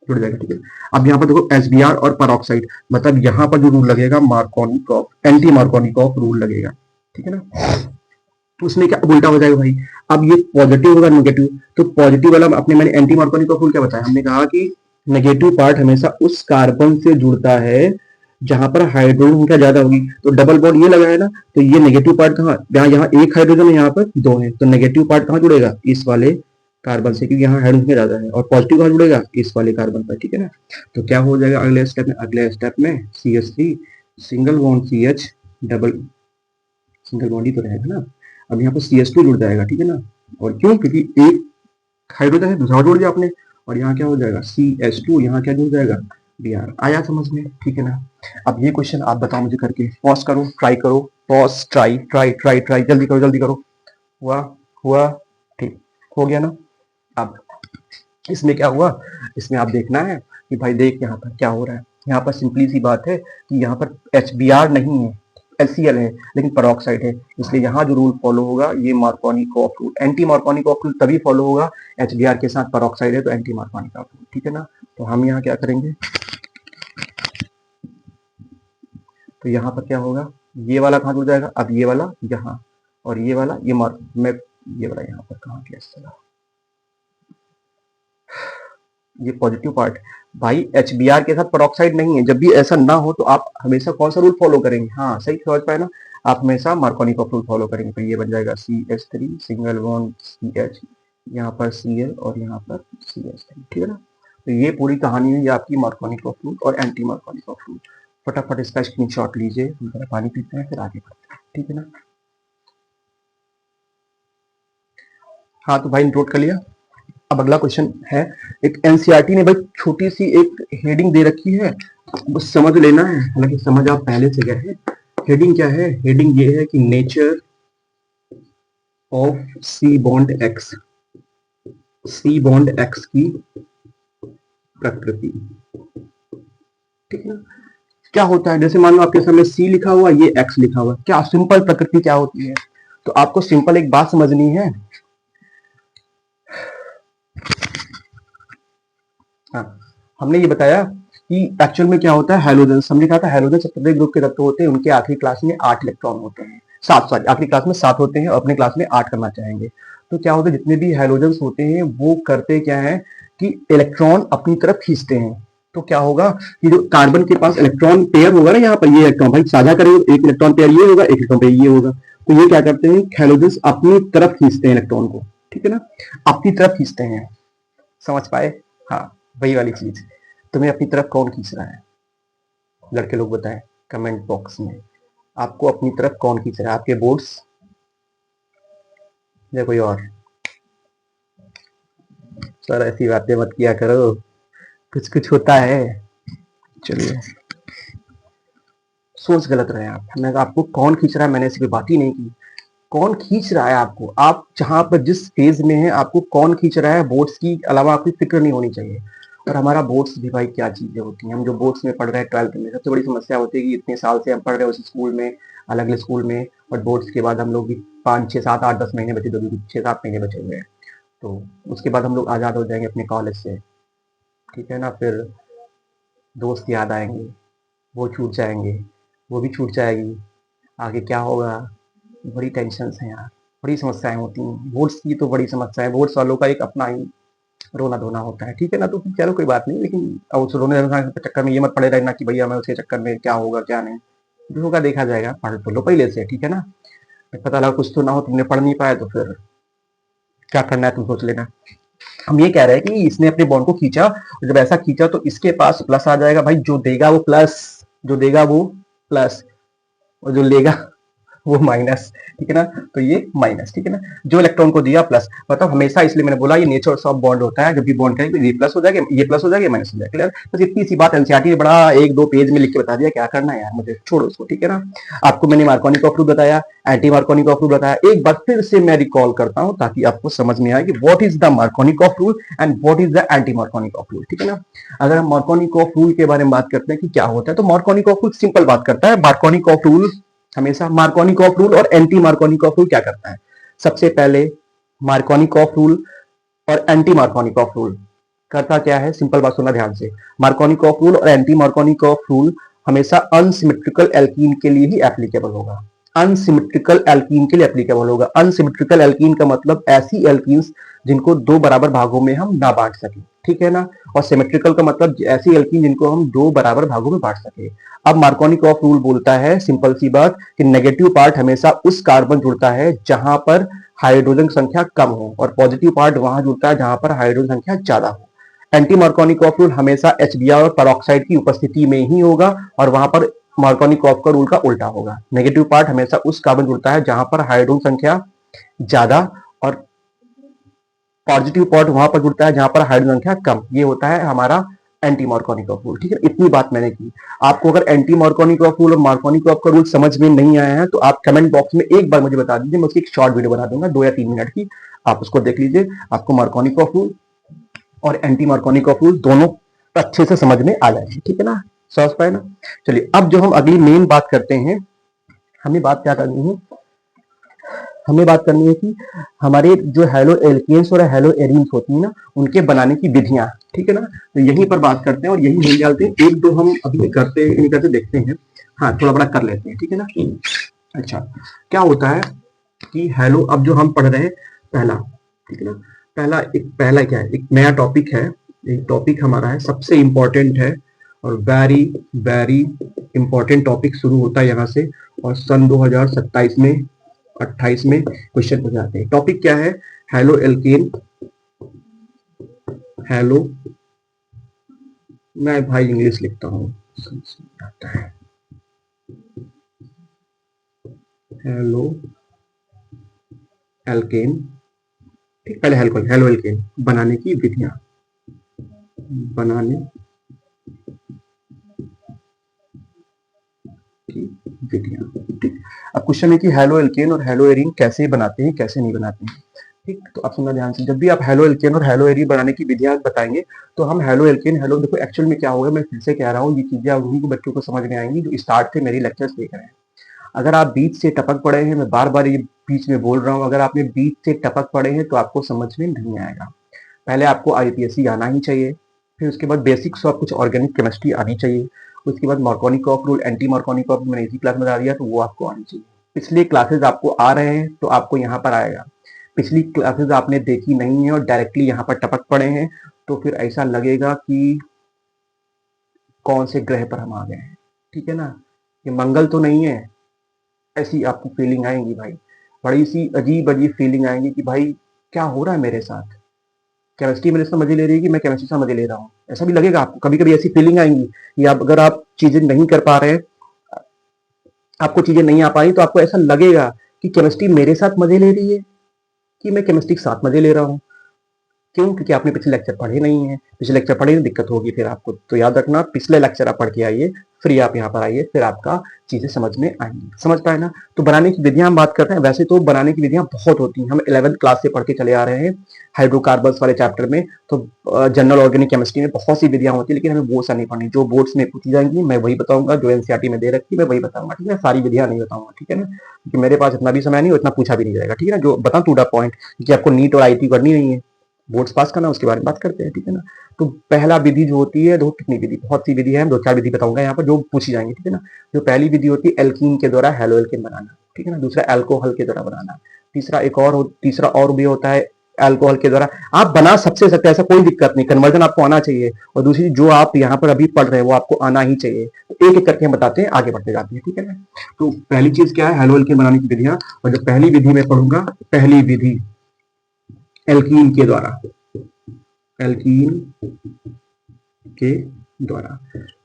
जुड़ जाएगा, ठीक है। अब यहाँ पर देखो SBr और परऑक्साइड, मतलब यहाँ पर जो रूल लगेगा मार्कोनिकॉफ, एंटी मार्कोनिकॉफ रूल लगेगा, ठीक है ना। तो उसमें क्या उल्टा हो जाएगा भाई, अब ये पॉजिटिव होगा नेगेटिव, तो पॉजिटिव वाला अपने मैंने एंटी मार्कोनिकॉफ रूल क्या बताया, हमने कहा कि नेगेटिव पार्ट हमेशा उस कार्बन से जुड़ता है जहां पर हाइड्रोजन संख्या ज्यादा होगी। तो डबल बॉन्ड ये लगा है ना, तो ये नेगेटिव पार्ट कहाँ, यहाँ एक हाइड्रोजन है, यहाँ पर दो है, तो नेगेटिव पार्ट कहाँ जुड़ेगा, इस वाले कार्बन से, क्योंकि यहाँ हाइड्रोजन ज्यादा है, और पॉजिटिव कहाँ जुड़ेगा, इस वाले कार्बन पर, ठीक है ना। तो क्या हो जाएगा अगले स्टेप में, अगले स्टेप में CH3 single bond CH double, single bond ही तो रहेगा ना, अब यहाँ पर CH2 जुड़ जाएगा, ठीक है ना। और क्यों, क्योंकि एक हाइड्रोजन है, दूसरा जोड़ दिया आपने, और यहाँ क्या हो जाएगा CH2, यहाँ क्या जुड़ जाएगा Br। आया समझ में, ठीक है ना। अब ये क्वेश्चन आप बताओ मुझे करके, पॉज करो, ट्राई करो, pause, try try try try, जल्दी करो जल्दी करो। हुआ, हुआ, ठीक हो गया ना। अब इसमें क्या हुआ, इसमें आप देखना है कि भाई देख यहाँ पर क्या हो रहा है, यहाँ पर सिंपली सी बात है कि यहाँ पर HBr नहीं है, HCl है, लेकिन पेरोक्साइड है, इसलिए यहाँ जो रूल फॉलो होगा ये Markovnikov rule, anti Markovnikov rule तभी फॉलो होगा, HBr के साथ पेरोक्साइड है तो एंटी मार्कोनिकॉफ रूल, ठीक है ना। तो हम यहाँ क्या करेंगे, तो यहाँ पर क्या होगा, ये वाला कहाँ जुड़ जाएगा, अब ये वाला यहाँ, और ये वाला ये मैं ये वाला यहाँ पर कहाँ गया चला, ये पॉजिटिव पार्ट भाई HBr के साथ पेरोक्साइड नहीं है। जब भी ऐसा ना हो तो आप हमेशा कौन सा रूल फॉलो करेंगे, हाँ सही समझ पाए ना, आप हमेशा मार्कोनिकॉफ रूल फॉलो करेंगे। तो ये बन जाएगा CH3 सिंगल बॉन्ड CH, यहाँ पर Cl और यहाँ पर CH3, ठीक है ना। तो ये पूरी कहानी है, ये आपकी मार्कोनिकॉफ रूल और एंटी मार्कोनिकॉफ रूल। फटाफट इसका स्क्रीनशॉट लीजिए, हम थोड़ा पानी पीते हैं फिर आगे बढ़ते हैं, ठीक है ना। हाँ तो भाई नोट कर लिया। अब अगला क्वेश्चन है, एक एनसीईआरटी ने भाई छोटी सी एक हेडिंग दे रखी है, बस समझ लेना है, हालांकि समझ आप पहले से गए हैं। हेडिंग क्या है, हेडिंग ये है कि nature of C bond X, C bond X की प्रकृति, ठीक है ना। क्या होता है, जैसे मान लो आपके सामने सी लिखा हुआ, ये एक्स लिखा हुआ, क्या सिंपल प्रकृति क्या होती है, तो आपको सिंपल एक बात समझनी है। हाँ, हमने ये बताया कि एक्चुअल में क्या होता है, हैलोजन, हमने कहा था हैलोजन सब्सिडाइज ग्रुप के तत्व होते हैं, उनके आखिरी क्लास में 8 इलेक्ट्रॉन होते हैं, 7 सॉरी आखिरी क्लास में 7 होते हैं और अपने क्लास में 8 करना चाहेंगे। तो क्या होता है, जितने भी हैलोजन्स होते हैं वो करते क्या है कि इलेक्ट्रॉन अपनी तरफ खींचते हैं। तो क्या होगा कि जो कार्बन के पास इलेक्ट्रॉन पेयर होगा ना, यहाँ पर ये इलेक्ट्रॉन भाई साझा करेंगे, एक इलेक्ट्रॉन पेयर ये होगा, एक इलेक्ट्रॉन पेयर ये होगा, तो ये क्या करते हैं, हैलोजन्स अपनी तरफ खींचते हैं इलेक्ट्रॉन को, ठीक है ना, अपनी तरफ खींचते हैं, समझ पाए। हाँ वही वाली चीज, तुम्हें अपनी तरफ कौन खींच रहा है, लड़के लोग बताएं कमेंट बॉक्स में, आपको अपनी तरफ कौन खींच रहा है, आपके बोर्ड्स या कोई और। सर ऐसी बातें मत किया करो, कुछ कुछ होता है। चलिए सोच गलत रहे आप, मैं आपको कौन खींच रहा है मैंने ऐसी कोई बात ही नहीं की, कौन खींच रहा है आपको, आप जहां पर जिस फेज में है आपको कौन खींच रहा है, बोर्ड्स की अलावा आपकी फिक्र नहीं होनी चाहिए। और हमारा बोर्ड्स भी भाई क्या चीजें होती हैं, हम जो बोर्ड्स में पढ़ रहे हैं 12th में, सबसे बड़ी समस्या होती है कि इतने साल से हम पढ़ रहे हैं उस स्कूल में, अलग अलग स्कूल में, और बोर्ड्स के बाद हम लोग भी 5 6 7 8 10 महीने बचे, 2 6 7 महीने बचे हुए हैं, तो उसके बाद हम लोग आज़ाद हो जाएंगे अपने कॉलेज से, ठीक है ना। फिर दोस्त याद आएंगे, वो छूट जाएंगे, वो भी छूट जाएगी, आगे क्या होगा, बड़ी टेंशन है यार, बड़ी समस्याएं होती हैं, बोर्ड्स की तो बड़ी समस्या है, बोर्ड्स वालों का एक अपना ही रोना धोना होता है, ठीक है ना। तो चलो कोई बात नहीं, लेकिन अब उस रोने धोने के चक्कर में ये मत पड़े रहना कि भैया मैं उसके चक्कर में क्या होगा क्या नहीं, जो होगा देखा जाएगा, पढ़ तो लो पहले से, ठीक है ना। पता लगा कुछ तो ना हो, तुमने पढ़ नहीं पाया तो फिर क्या करना है तुम सोच लेना। हम ये कह रहे हैं कि इसने अपने बॉन्ड को खींचा, जब ऐसा खींचा तो इसके पास प्लस आ जाएगा भाई, जो देगा वो प्लस, जो देगा वो प्लस, और जो लेगा वो माइनस, ठीक है ना। तो ये माइनस, ठीक है ना, जो इलेक्ट्रॉन को दिया प्लस। मतलब हमेशा, इसलिए मैंने बोला ये नेचर ऑफ बॉन्ड होता है, जब भी बॉन्ड करेंगे ये प्लस हो जाएगा, ये प्लस हो जाएगा, ये माइनस हो जाएगा। क्लियर। बस इतनी सी बात एनसीईआरटी ने बड़ा 1-2 पेज में लिख के बता दिया, क्या करना है यार, मुझे छोड़ो उसको, ठीक है ना। आपको मैंने मार्कोनी ऑफ रूल बताया, एंटी मार्कोनी ऑफ रूल बताया, एक बार फिर से मैं रिकॉल करता हूं ताकि आपको समझ में आए कि what is the Markovnikov of rule and what is the anti Markovnikov of rule, ठीक है ना। अगर हम मार्कोनी ऑफ रूल के बारे में बात करते हैं कि क्या होता है, तो मार्कोनी ऑफ रूल सिंपल बात करता है। मार्कोनी ऑफ रूल हमेशा, मार्कोनिक ऑफ रूल और एंटी मार्कोनिक ऑफ रूल क्या करता है, सबसे पहले मार्कोनिक ऑफ रूल और एंटी मार्कोनिक ऑफ रूल करता क्या है, सिंपल बात सुनना ध्यान से। मार्कोनिक ऑफ रूल और एंटी मार्कोनिक ऑफ रूल हमेशा अनसिमेट्रिकल एल्कीन के लिए ही एप्लीकेबल होगा, अनसिमेट्रिकल एल्कीन के लिए एप्लीकेबल होगा। अनसिमेट्रिकल एल्कीन का मतलब ऐसी एल्कीन्स जिनको दो बराबर भागों में हम ना बांट सके, ठीक है ना। और सिमेट्रिकल का मतलब ऐसी एल्कीन जिनको हम दो बराबर भागों में बांट सके। अब मार्कोनिक ऑफ रूल बोलता है सिंपल सी बात कि नेगेटिव पार्ट हमेशा उस कार्बन जुड़ता है जहां पर हाइड्रोजन संख्या कम हो, और पॉजिटिव पार्ट वहां जुड़ता है जहां पर हाइड्रोजन संख्या ज्यादा हो। एंटी मार्कोनिक ऑफ रूल हमेशा HBr और पेरोक्साइड की उपस्थिति में ही होगा, और वहां पर मार्कोनिक ऑफ का रूल का उल्टा होगा। नेगेटिव पार्ट हमेशा उस कार्बन जुड़ता है जहां पर हाइड्रोजन संख्या ज्यादा, और पॉजिटिव पार्ट वहां पर जुड़ता है जहां पर हाइड्रोजन संख्या कम। ये होता है हमारा एंटी मार्कोनिक ऑफ रूल, ठीक है। इतनी बात मैंने की। आपको अगर एंटी मार्कोनिक ऑफ रूल और मार्कोनिक ऑफ का रूल समझ में नहीं आया है तो आप कमेंट बॉक्स में एक बार मुझे बता दीजिए, मैं उसकी एक शॉर्ट वीडियो बना दूंगा 2 या 3 मिनट की, आप उसको देख लीजिए। आपको मार्कोनिक ऑफ रूल और एंटी मार्कोनिक ऑफ रूल दोनों अच्छे से समझ में आ जाएंगे, ठीक है ना, समझ पाए ना। चलिए अब जो हम अगली मेन बात करते हैं, हमें बात क्या करनी है, हमें बात करनी है कि हमारे जो हेलो एल्केन्स और हेलो एरीन्स होती है ना, उनके बनाने की विधियां, ठीक है ना। तो यहीं पर बात करते हैं और यही मिल जाते हैं। एक दो हम अभी करते हैं, नहीं करते देखते हैं, हाँ थोड़ा बड़ा कर लेते हैं, ठीक है ना। अच्छा, क्या होता है कि हेलो, अब जो हम पढ़ रहे हैं पहला, ठीक है ना, पहला क्या है, एक नया टॉपिक है, एक टॉपिक हमारा है सबसे इंपॉर्टेंट है, और वेरी वेरी इंपॉर्टेंट टॉपिक शुरू होता है यहाँ से, और सन 2027 में 28 में क्वेश्चन हो जाते हैं। टॉपिक क्या है, हेलो एल्केन, हेलो, मैं भाई इंग्लिश लिखता हूँ आता है, हेलो एल्केन, ठीक, पहले हेलो एल्केन बनाने की विधियां, बनाने की विधियां, ठीक। अब क्वेश्चन है कि हेलो एल्केन और हेलो एरीन कैसे बनाते हैं, कैसे नहीं बनाते हैं, ठीक। तो आप सुनना ध्यान से, जब भी आप हेलो एल्केन और हेलो एरीन बनाने की विधियां बताएंगे तो हम हेलो एल्केन, हेलो, देखो एक्चुअल में क्या होगा, मैं फिर से कह रहा हूँ, ये चीजें उन्हीं को बच्चों को समझ में आएंगी जो स्टार्ट से मेरी लेक्चर्स देख रहे हैं। अगर आप बीच से टपक पड़े हैं, मैं बार बार ये बीच में बोल रहा हूँ, अगर आपने बीच से टपक पड़े हैं तो आपको समझ में नहीं आएगा। पहले आपको IUPAC आना ही चाहिए, फिर उसके बाद बेसिक्स ऑफ कुछ ऑर्गेनिक केमिस्ट्री आनी चाहिए, उसके बाद मार्कोनिक of rule, anti Markovnikov of मैंने इसी क्लास में बता दिया, तो वो आपको आनी चाहिए। पिछली क्लासेस आपको आ रहे हैं तो आपको यहाँ पर आएगा, पिछली क्लासेस आपने देखी नहीं है और डायरेक्टली यहाँ पर टपक पड़े हैं तो फिर ऐसा लगेगा कि कौन से ग्रह पर हम आ गए हैं, ठीक है ना, ये मंगल तो नहीं है, ऐसी आपको फीलिंग आएगी भाई, बड़ी सी अजीब अजीब फीलिंग आएगी कि भाई क्या हो रहा है मेरे साथ, केमिस्ट्री मेरे से मजे ले रही है कि मैं केमिस्ट्री से मजे ले रहा हूँ, ऐसा भी लगेगा आपको। कभी कभी ऐसी फीलिंग आएंगी कि आप, अगर आप चीजें नहीं कर पा रहे हैं, आपको चीजें नहीं आ पाई, तो आपको ऐसा लगेगा कि केमिस्ट्री मेरे साथ मजे ले रही है कि मैं केमिस्ट्री के साथ मजे ले रहा हूँ। क्यों? क्योंकि आपने पिछले लेक्चर पढ़े नहीं है, पिछले लेक्चर पढ़े तो दिक्कत होगी फिर आपको। तो याद रखना, पिछले लेक्चर आप पढ़ के आइए, फिर आप यहाँ पर आइए, फिर आपका चीजें समझ में आएंगी, समझ पाए ना। तो बनाने की विधियां हम बात करते हैं, वैसे तो बनाने की विधियां बहुत होती हैं, हम 11th क्लास से पढ़ के चले आ रहे हैं हाइड्रोकार्बन्स वाले चैप्टर में, तो जनरल ऑर्गेनिक केमिस्ट्री में बहुत सी विधियां होती है, लेकिन हमें वो सा नहीं पढ़नी, जो बोर्ड्स में पूछी जाएंगी मैं वही बताऊंगा, जो एनसीईआरटी में दे रखी मैं वही बताऊंगा, ठीक है। सारी विधियां नहीं बताऊंगा, ठीक है ना, क्योंकि मेरे पास इतना भी समय नहीं, उतना पूछा भी नहीं जाएगा, ठीक है ना। जो बता टू द पॉइंट, कि आपको नीट और IIT करनी नहीं है, बोर्ड्स पास करना, उसके बारे में बात करते हैं, ठीक है ना। तो पहला विधि जो होती है, देखो कितनी विधि, बहुत सी विधि है, 2-4 विधि बताऊंगा यहाँ पर जो पूछी जाएंगी, ठीक है ना। जो पहली विधि होती है एल्कीन के द्वारा हेलो एल्केन बनाना, ठीक है ना। दूसरा अल्कोहल के द्वारा बनाना, तीसरा और भी होता है अल्कोहल के द्वारा। आप बना सबसे सकते हैं, ऐसा कोई दिक्कत नहीं, कन्वर्जन आपको आना चाहिए, और दूसरी जो आप यहाँ पर अभी पढ़ रहे हैं वो आपको आना ही चाहिए। तो एक एक करके हम बताते हैं, आगे बढ़ते जाते हैं, ठीक है ना। तो पहली चीज क्या है, हेलो एल्केन बनाने की विधियां, और जो पहली विधि में पढ़ूंगा, पहली विधि एल्कीन के द्वारा, एल्कीन के द्वारा।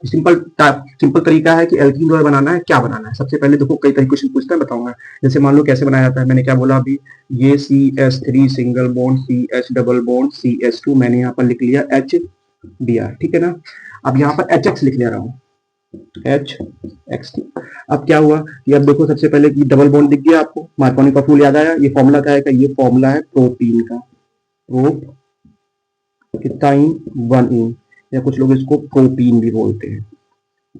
सिंपल तरीका है कि एल्कीन द्वारा बनाना है, क्या बनाना है। सबसे पहले देखो कई तरह क्वेश्चन पूछता है, बताऊंगा। जैसे मान लो कैसे बनाया जाता है, मैंने क्या बोला अभी, ये CH3 single bond CH double bond CH2, मैंने यहाँ पर लिख लिया HBr, ठीक है ना। अब यहाँ पर HX लिख ले रहा हूँ, HX। अब क्या हुआ कि अब देखो सबसे पहले कि डबल बॉन्ड दिख गया आपको, मार्कोनी का रूल याद आया। ये फॉर्मूला क्या है, ये फॉर्मूला है प्रोटीन का, प्रोप कितना इन, 1 इन, या कुछ लोग इसको प्रोटीन भी बोलते हैं,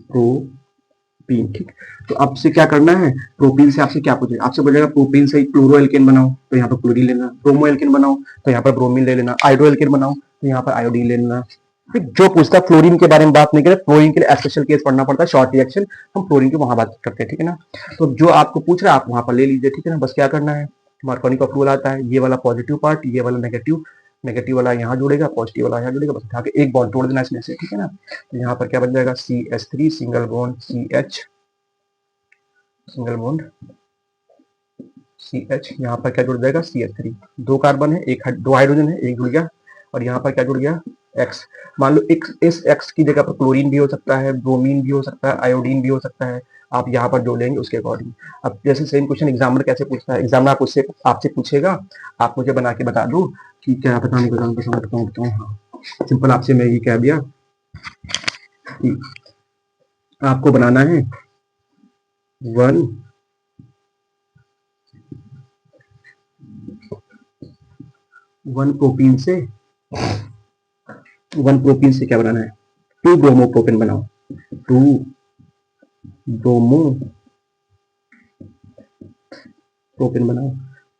प्रोटीन, ठीक। तो आपसे क्या करना है, प्रोटीन से आपसे क्या पूछेगा, आपसे बोलेगा प्रोटीन से क्लोरो एल्केन बनाओ, तो यहाँ पर क्लोरीन लेना, ब्रोमो एल्केन बनाओ तो यहाँ पर ब्रोमीन ले लेना, आयोडो एल्केन बनाओ तो यहाँ पर आयोडीन ले लेना। जो पूछता है फ्लोरीन के बारे में बात नहीं करें, फ्लोरीन के लिए स्पेशल केस पढ़ना पड़ता है, शॉर्ट रिएक्शन, हम फ्लोरीन की वहां बात करते हैं, ठीक है ना। तो जो आपको पूछ रहा है आप वहां पर ले लीजिए, ठीक है ना। बस क्या करना है, मार्कोनी का रूल आता है, ये वाला पॉजिटिव पार्ट, ये वाला नेगेटिव, नेगेटिव वाला यहाँ जुड़ेगा, पॉजिटिव वाला यहाँ जुड़ेगा, बस उठा के एक बॉन्ड तोड़ देना इसमें से, ठीक है ना। तो यहाँ पर क्या बन जाएगा, CH3 single bond CH single bond CH, यहाँ पर क्या जुड़ जाएगा CH3, 2 कार्बन है, एक 2 हाइड्रोजन है, एक जुड़ गया, और यहाँ पर क्या जुड़ गया X। मान लो इस X की जगह पर क्लोरीन भी हो सकता है, ब्रोमीन भी हो सकता है, आयोडीन भी हो सकता है, आप यहाँ पर जो लेंगे उसके अकॉर्डिंग। अब जैसे सेम क्वेश्चन एग्जामिनर कैसे पूछता है, एग्जामिनर आपसे पूछेगा, आप मुझे बना के बता दो कि क्या बताऊँ। हाँ, सिंपल आपसे मैं ये कह दिया कि आपको बनाना है 1 प्रोटीन से, 1 प्रोटीन से क्या बनाना है, 2 ब्रोमो प्रोटीन बनाओ, 2 ब्रोमो प्रोटीन बनाओ।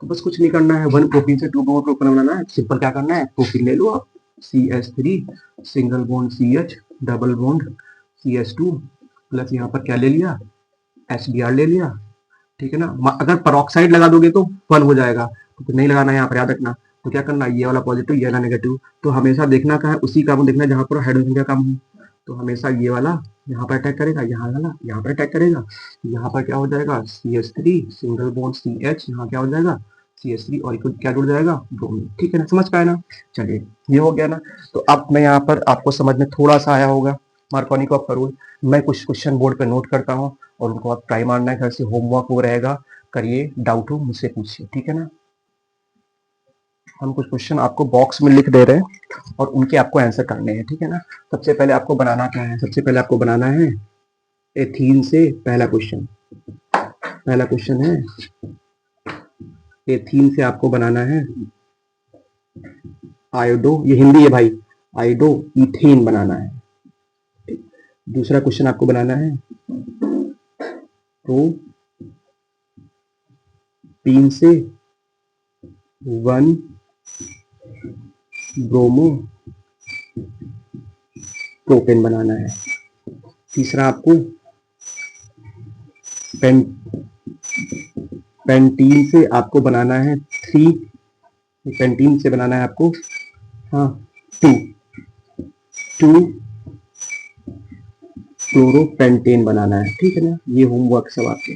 तो बस कुछ नहीं करना है, 1 प्रोटीन से 2 ब्रोमो प्रोटीन बनाना है। सिंपल क्या करना है, प्रोटीन ले लो आप, CH3 single bond CH double bond CH2 plus यहाँ पर क्या ले लिया, HBr ले लिया, ठीक है ना। अगर पेरोक्साइड लगा दोगे तो 1 हो जाएगा, तो नहीं लगाना है यहाँ पर, याद रखना। तो क्या करना, ये वाला पॉजिटिव, ये वाला नेगेटिव, तो हमेशा देखना कहाँ है, उसी कार्बन देखना जहाँ पर हाइड्रोजन का कम हो, तो हमेशा ये वाला यहाँ पर अटैक करेगा, यहाँ वाला यहाँ पर अटैक करेगा, यहाँ पर क्या हो जाएगा CH3 सिंगल बॉन्ड CH, यहाँ क्या हो जाएगा CH3 और क्या जुड़ जाएगा ब्रोमीन, ठीक है ना। समझ पाए ना, चलिए ये हो गया ना। तो अब मैं यहाँ पर आपको समझ में थोड़ा सा आया होगा मार्कोनी का रूल। मैं कुछ क्वेश्चन बोर्ड पे नोट करता हूँ और उनको आप ट्राई मारना है, घर से होमवर्क वो रहेगा, करिए, डाउट हो मुझसे पूछिए, ठीक है ना। हम कुछ क्वेश्चन आपको बॉक्स में लिख दे रहे हैं और उनके आपको आंसर करने हैं, ठीक है ना। सबसे पहले आपको बनाना क्या है, सबसे पहले आपको बनाना है एथीन से, पहला क्वेश्चन है एथीन से आपको बनाना है आयोडो, ये हिंदी है भाई, आयोडो इथेन बनाना है। दूसरा क्वेश्चन आपको बनाना है तो 3 से 1 ब्रोमो प्रोपेन बनाना है। तीसरा आपको पेंटीन से आपको बनाना है 3, पेंटीन से बनाना है आपको, हाँ 2 क्लोरोपेंटेन बनाना है, ठीक है ना। ये होमवर्क सब आपके,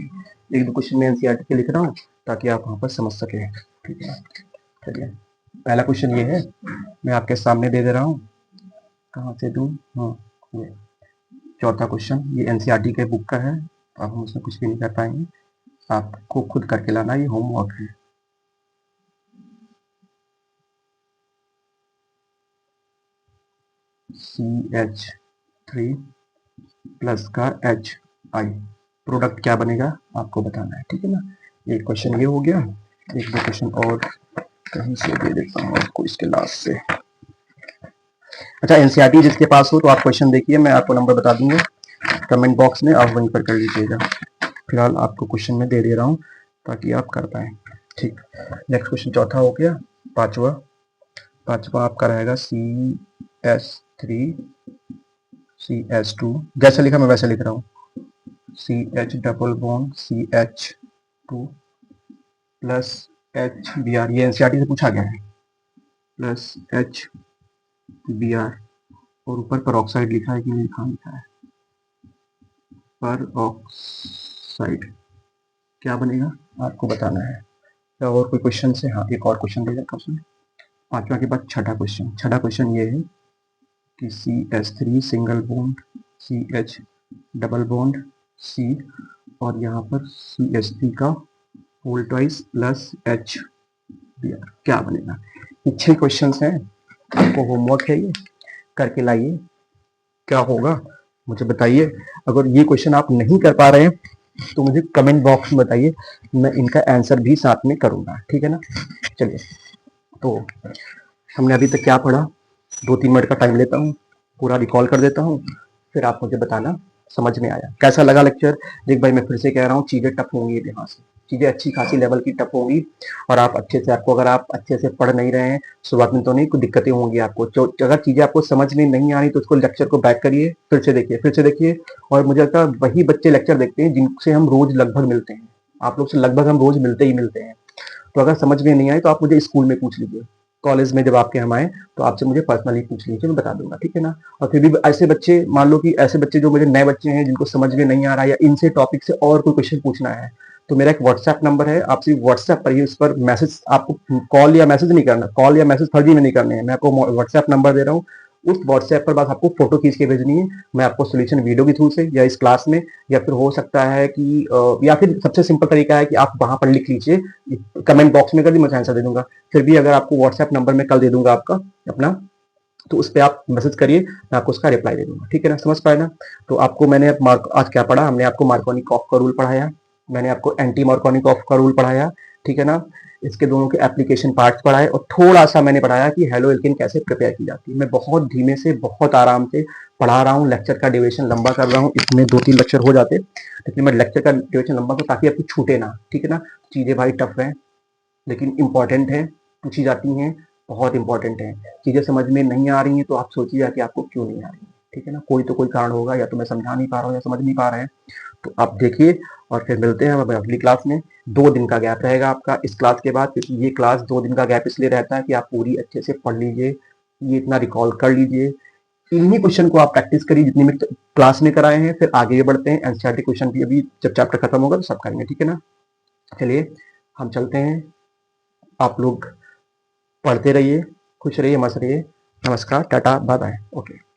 एक दो क्वेश्चन में एनसीईआरटी के लिख रहा हूँ ताकि आप वहां पर समझ सके, ठीक है। चलिए पहला क्वेश्चन ये है, मैं आपके सामने दे रहा हूँ, कहाँ से दूँ, हाँ ये चौथा क्वेश्चन, ये एनसीईआरटी के बुक का है, अब हम उसमें कुछ भी नहीं कर पाएंगे, आपको खुद करके लाना, ये होमवर्क है। CH3 प्लस का HI प्रोडक्ट क्या बनेगा आपको बताना है, ठीक है ना। एक क्वेश्चन ये हो गया, एक दो क्वेश्चन और कहीं से दे देता हूँ आपको इसके लास्ट से। अच्छा एनसीईआरटी जिसके पास हो तो आप क्वेश्चन देखिए, मैं आपको नंबर बता दूंगा कमेंट बॉक्स में, आप वहीं पर कर लीजिएगा। फिलहाल आपको क्वेश्चन में दे रहा हूँ ताकि आप कर पाए, ठीक। नेक्स्ट क्वेश्चन चौथा हो गया, पांचवा आपका रहेगा CH3 CH2, जैसे लिखा मैं वैसे लिख रहा हूँ, CH double bond CH2 plus HBr, ये एनसीईआरटी से पूछा गया है, प्लस HBr, और ऊपर पेरोक्साइड लिखा है कि नहीं लिखा है, पेरोक्साइड क्या बनेगा आपको बताना है। और कोई क्वेश्चन से, हाँ एक और क्वेश्चन दे रखा उसमें, पांचवा के बाद छठा क्वेश्चन ये है कि CH3 single bond CH double bond C और यहाँ पर CH3 का होल ट्वाइस प्लस H दिया, क्या बनेगा। ये 6 क्वेश्चन हैं, आपको होमवर्क है, ये करके लाइए, क्या होगा मुझे बताइए। अगर ये क्वेश्चन आप नहीं कर पा रहे हैं तो मुझे कमेंट बॉक्स में बताइए, मैं इनका आंसर भी साथ में करूंगा, ठीक है ना। चलिए, तो हमने अभी तक क्या पढ़ा, 2-3 मिनट का टाइम लेता हूँ, पूरा रिकॉल कर देता हूँ, फिर आप मुझे बताना समझ में आया कैसा लगा लेक्चर। देख भाई, मैं फिर से कह रहा हूँ, चीजें टफ होंगी यहाँ से, चीजें अच्छी खासी लेवल की टफ होंगी, और आप अच्छे से, आपको अगर आप अच्छे से पढ़ नहीं रहे हैं शुरुआत में तो नहीं, कुछ दिक्कतें होंगी आपको। जो अगर चीजें आपको समझ में नहीं आ रही तो उसको लेक्चर को बैक करिए, फिर से देखिए। और मुझे लगता है वही बच्चे लेक्चर देखते हैं जिनसे हम रोज लगभग मिलते हैं, आप लोग से लगभग हम रोज मिलते ही मिलते हैं। तो अगर समझ में नहीं आए तो आप मुझे स्कूल में पूछ लीजिए, कॉलेज में जब आपके हम आए तो आपसे मुझे पर्सनली पूछ लीजिए, मैं बता दूंगा, ठीक है ना। और फिर भी ऐसे बच्चे, मान लो कि ऐसे बच्चे जो मेरे नए बच्चे हैं जिनको समझ में नहीं आ रहा है या इनसे टॉपिक से और कोई क्वेश्चन पूछना है, तो मेरा एक व्हाट्सएप नंबर है, आप सिर्फ व्हाट्सएप पर ही उस पर मैसेज, आपको कॉल या मैसेज नहीं करना, कॉल या मैसेज फर्जी में नहीं करने हैं, मैं आपको व्हाट्सएप नंबर दे रहा हूँ, उस व्हाट्सएप पर बस आपको फोटो खींच के भेजनी है, मैं आपको सोल्यूशन वीडियो के थ्रू से या इस क्लास में, या फिर हो सकता है कि या फिर सबसे सिंपल तरीका है कि आप वहां पर लिख लीजिए, कमेंट बॉक्स में कर दी, मैं आंसर दे दूंगा। फिर भी अगर आपको व्हाट्सएप नंबर मैं कल दे दूंगा आपका अपना, तो उस पर आप मैसेज करिए, मैं आपको उसका रिप्लाई दे दूंगा, ठीक है ना, समझ पाए ना। तो आपको मैंने आज क्या पढ़ा, हमने आपको मार्कोनिकॉफ का रूल पढ़ाया, मैंने आपको एंटी मार्कोनिकॉफ का रूल पढ़ाया, ठीक है ना, इसके दोनों के एप्लीकेशन पार्ट्स पढ़ाए, और थोड़ा सा मैंने पढ़ाया कि हेलो एल्केन कैसे प्रिपेयर की जाती है। मैं बहुत धीमे से, बहुत आराम से पढ़ा रहा हूँ, लेक्चर का ड्यूरेशन लंबा कर रहा हूँ, इसमें 2-3 लेक्चर हो जाते, लेकिन मैं लेक्चर का ड्यूरेशन लंबा करूँ ताकि आपको छूटे ना, ठीक है ना। चीजें भाई टफ है लेकिन इंपॉर्टेंट है, पूछी जाती हैं, बहुत इंपॉर्टेंट है। चीजें समझ में नहीं आ रही हैं तो आप सोचिए कि आपको क्यों नहीं आ रही है, ठीक है ना, कोई तो कोई कारण होगा, या तो मैं समझा नहीं पा रहा हूँ या समझ नहीं पा रहे हैं। तो आप देखिए, और फिर मिलते हैं हम अगली क्लास में। 2 दिन का गैप रहेगा आपका इस क्लास के बाद, क्योंकि ये क्लास 2 दिन का गैप इसलिए रहता है कि आप पूरी अच्छे से पढ़ लीजिए, ये इतना रिकॉल कर लीजिए, इन्हीं क्वेश्चन को आप प्रैक्टिस करिए जितनी में क्लास में कराए हैं, फिर आगे बढ़ते हैं। एनसीईआरटी क्वेश्चन भी अभी जब चैप्टर खत्म होगा तो सब करेंगे, ठीक है ना। चलिए हम चलते हैं, आप लोग पढ़ते रहिए, खुश रहिए, मस्त रहिए, नमस्कार, टाटा, बाय बाय, ओके।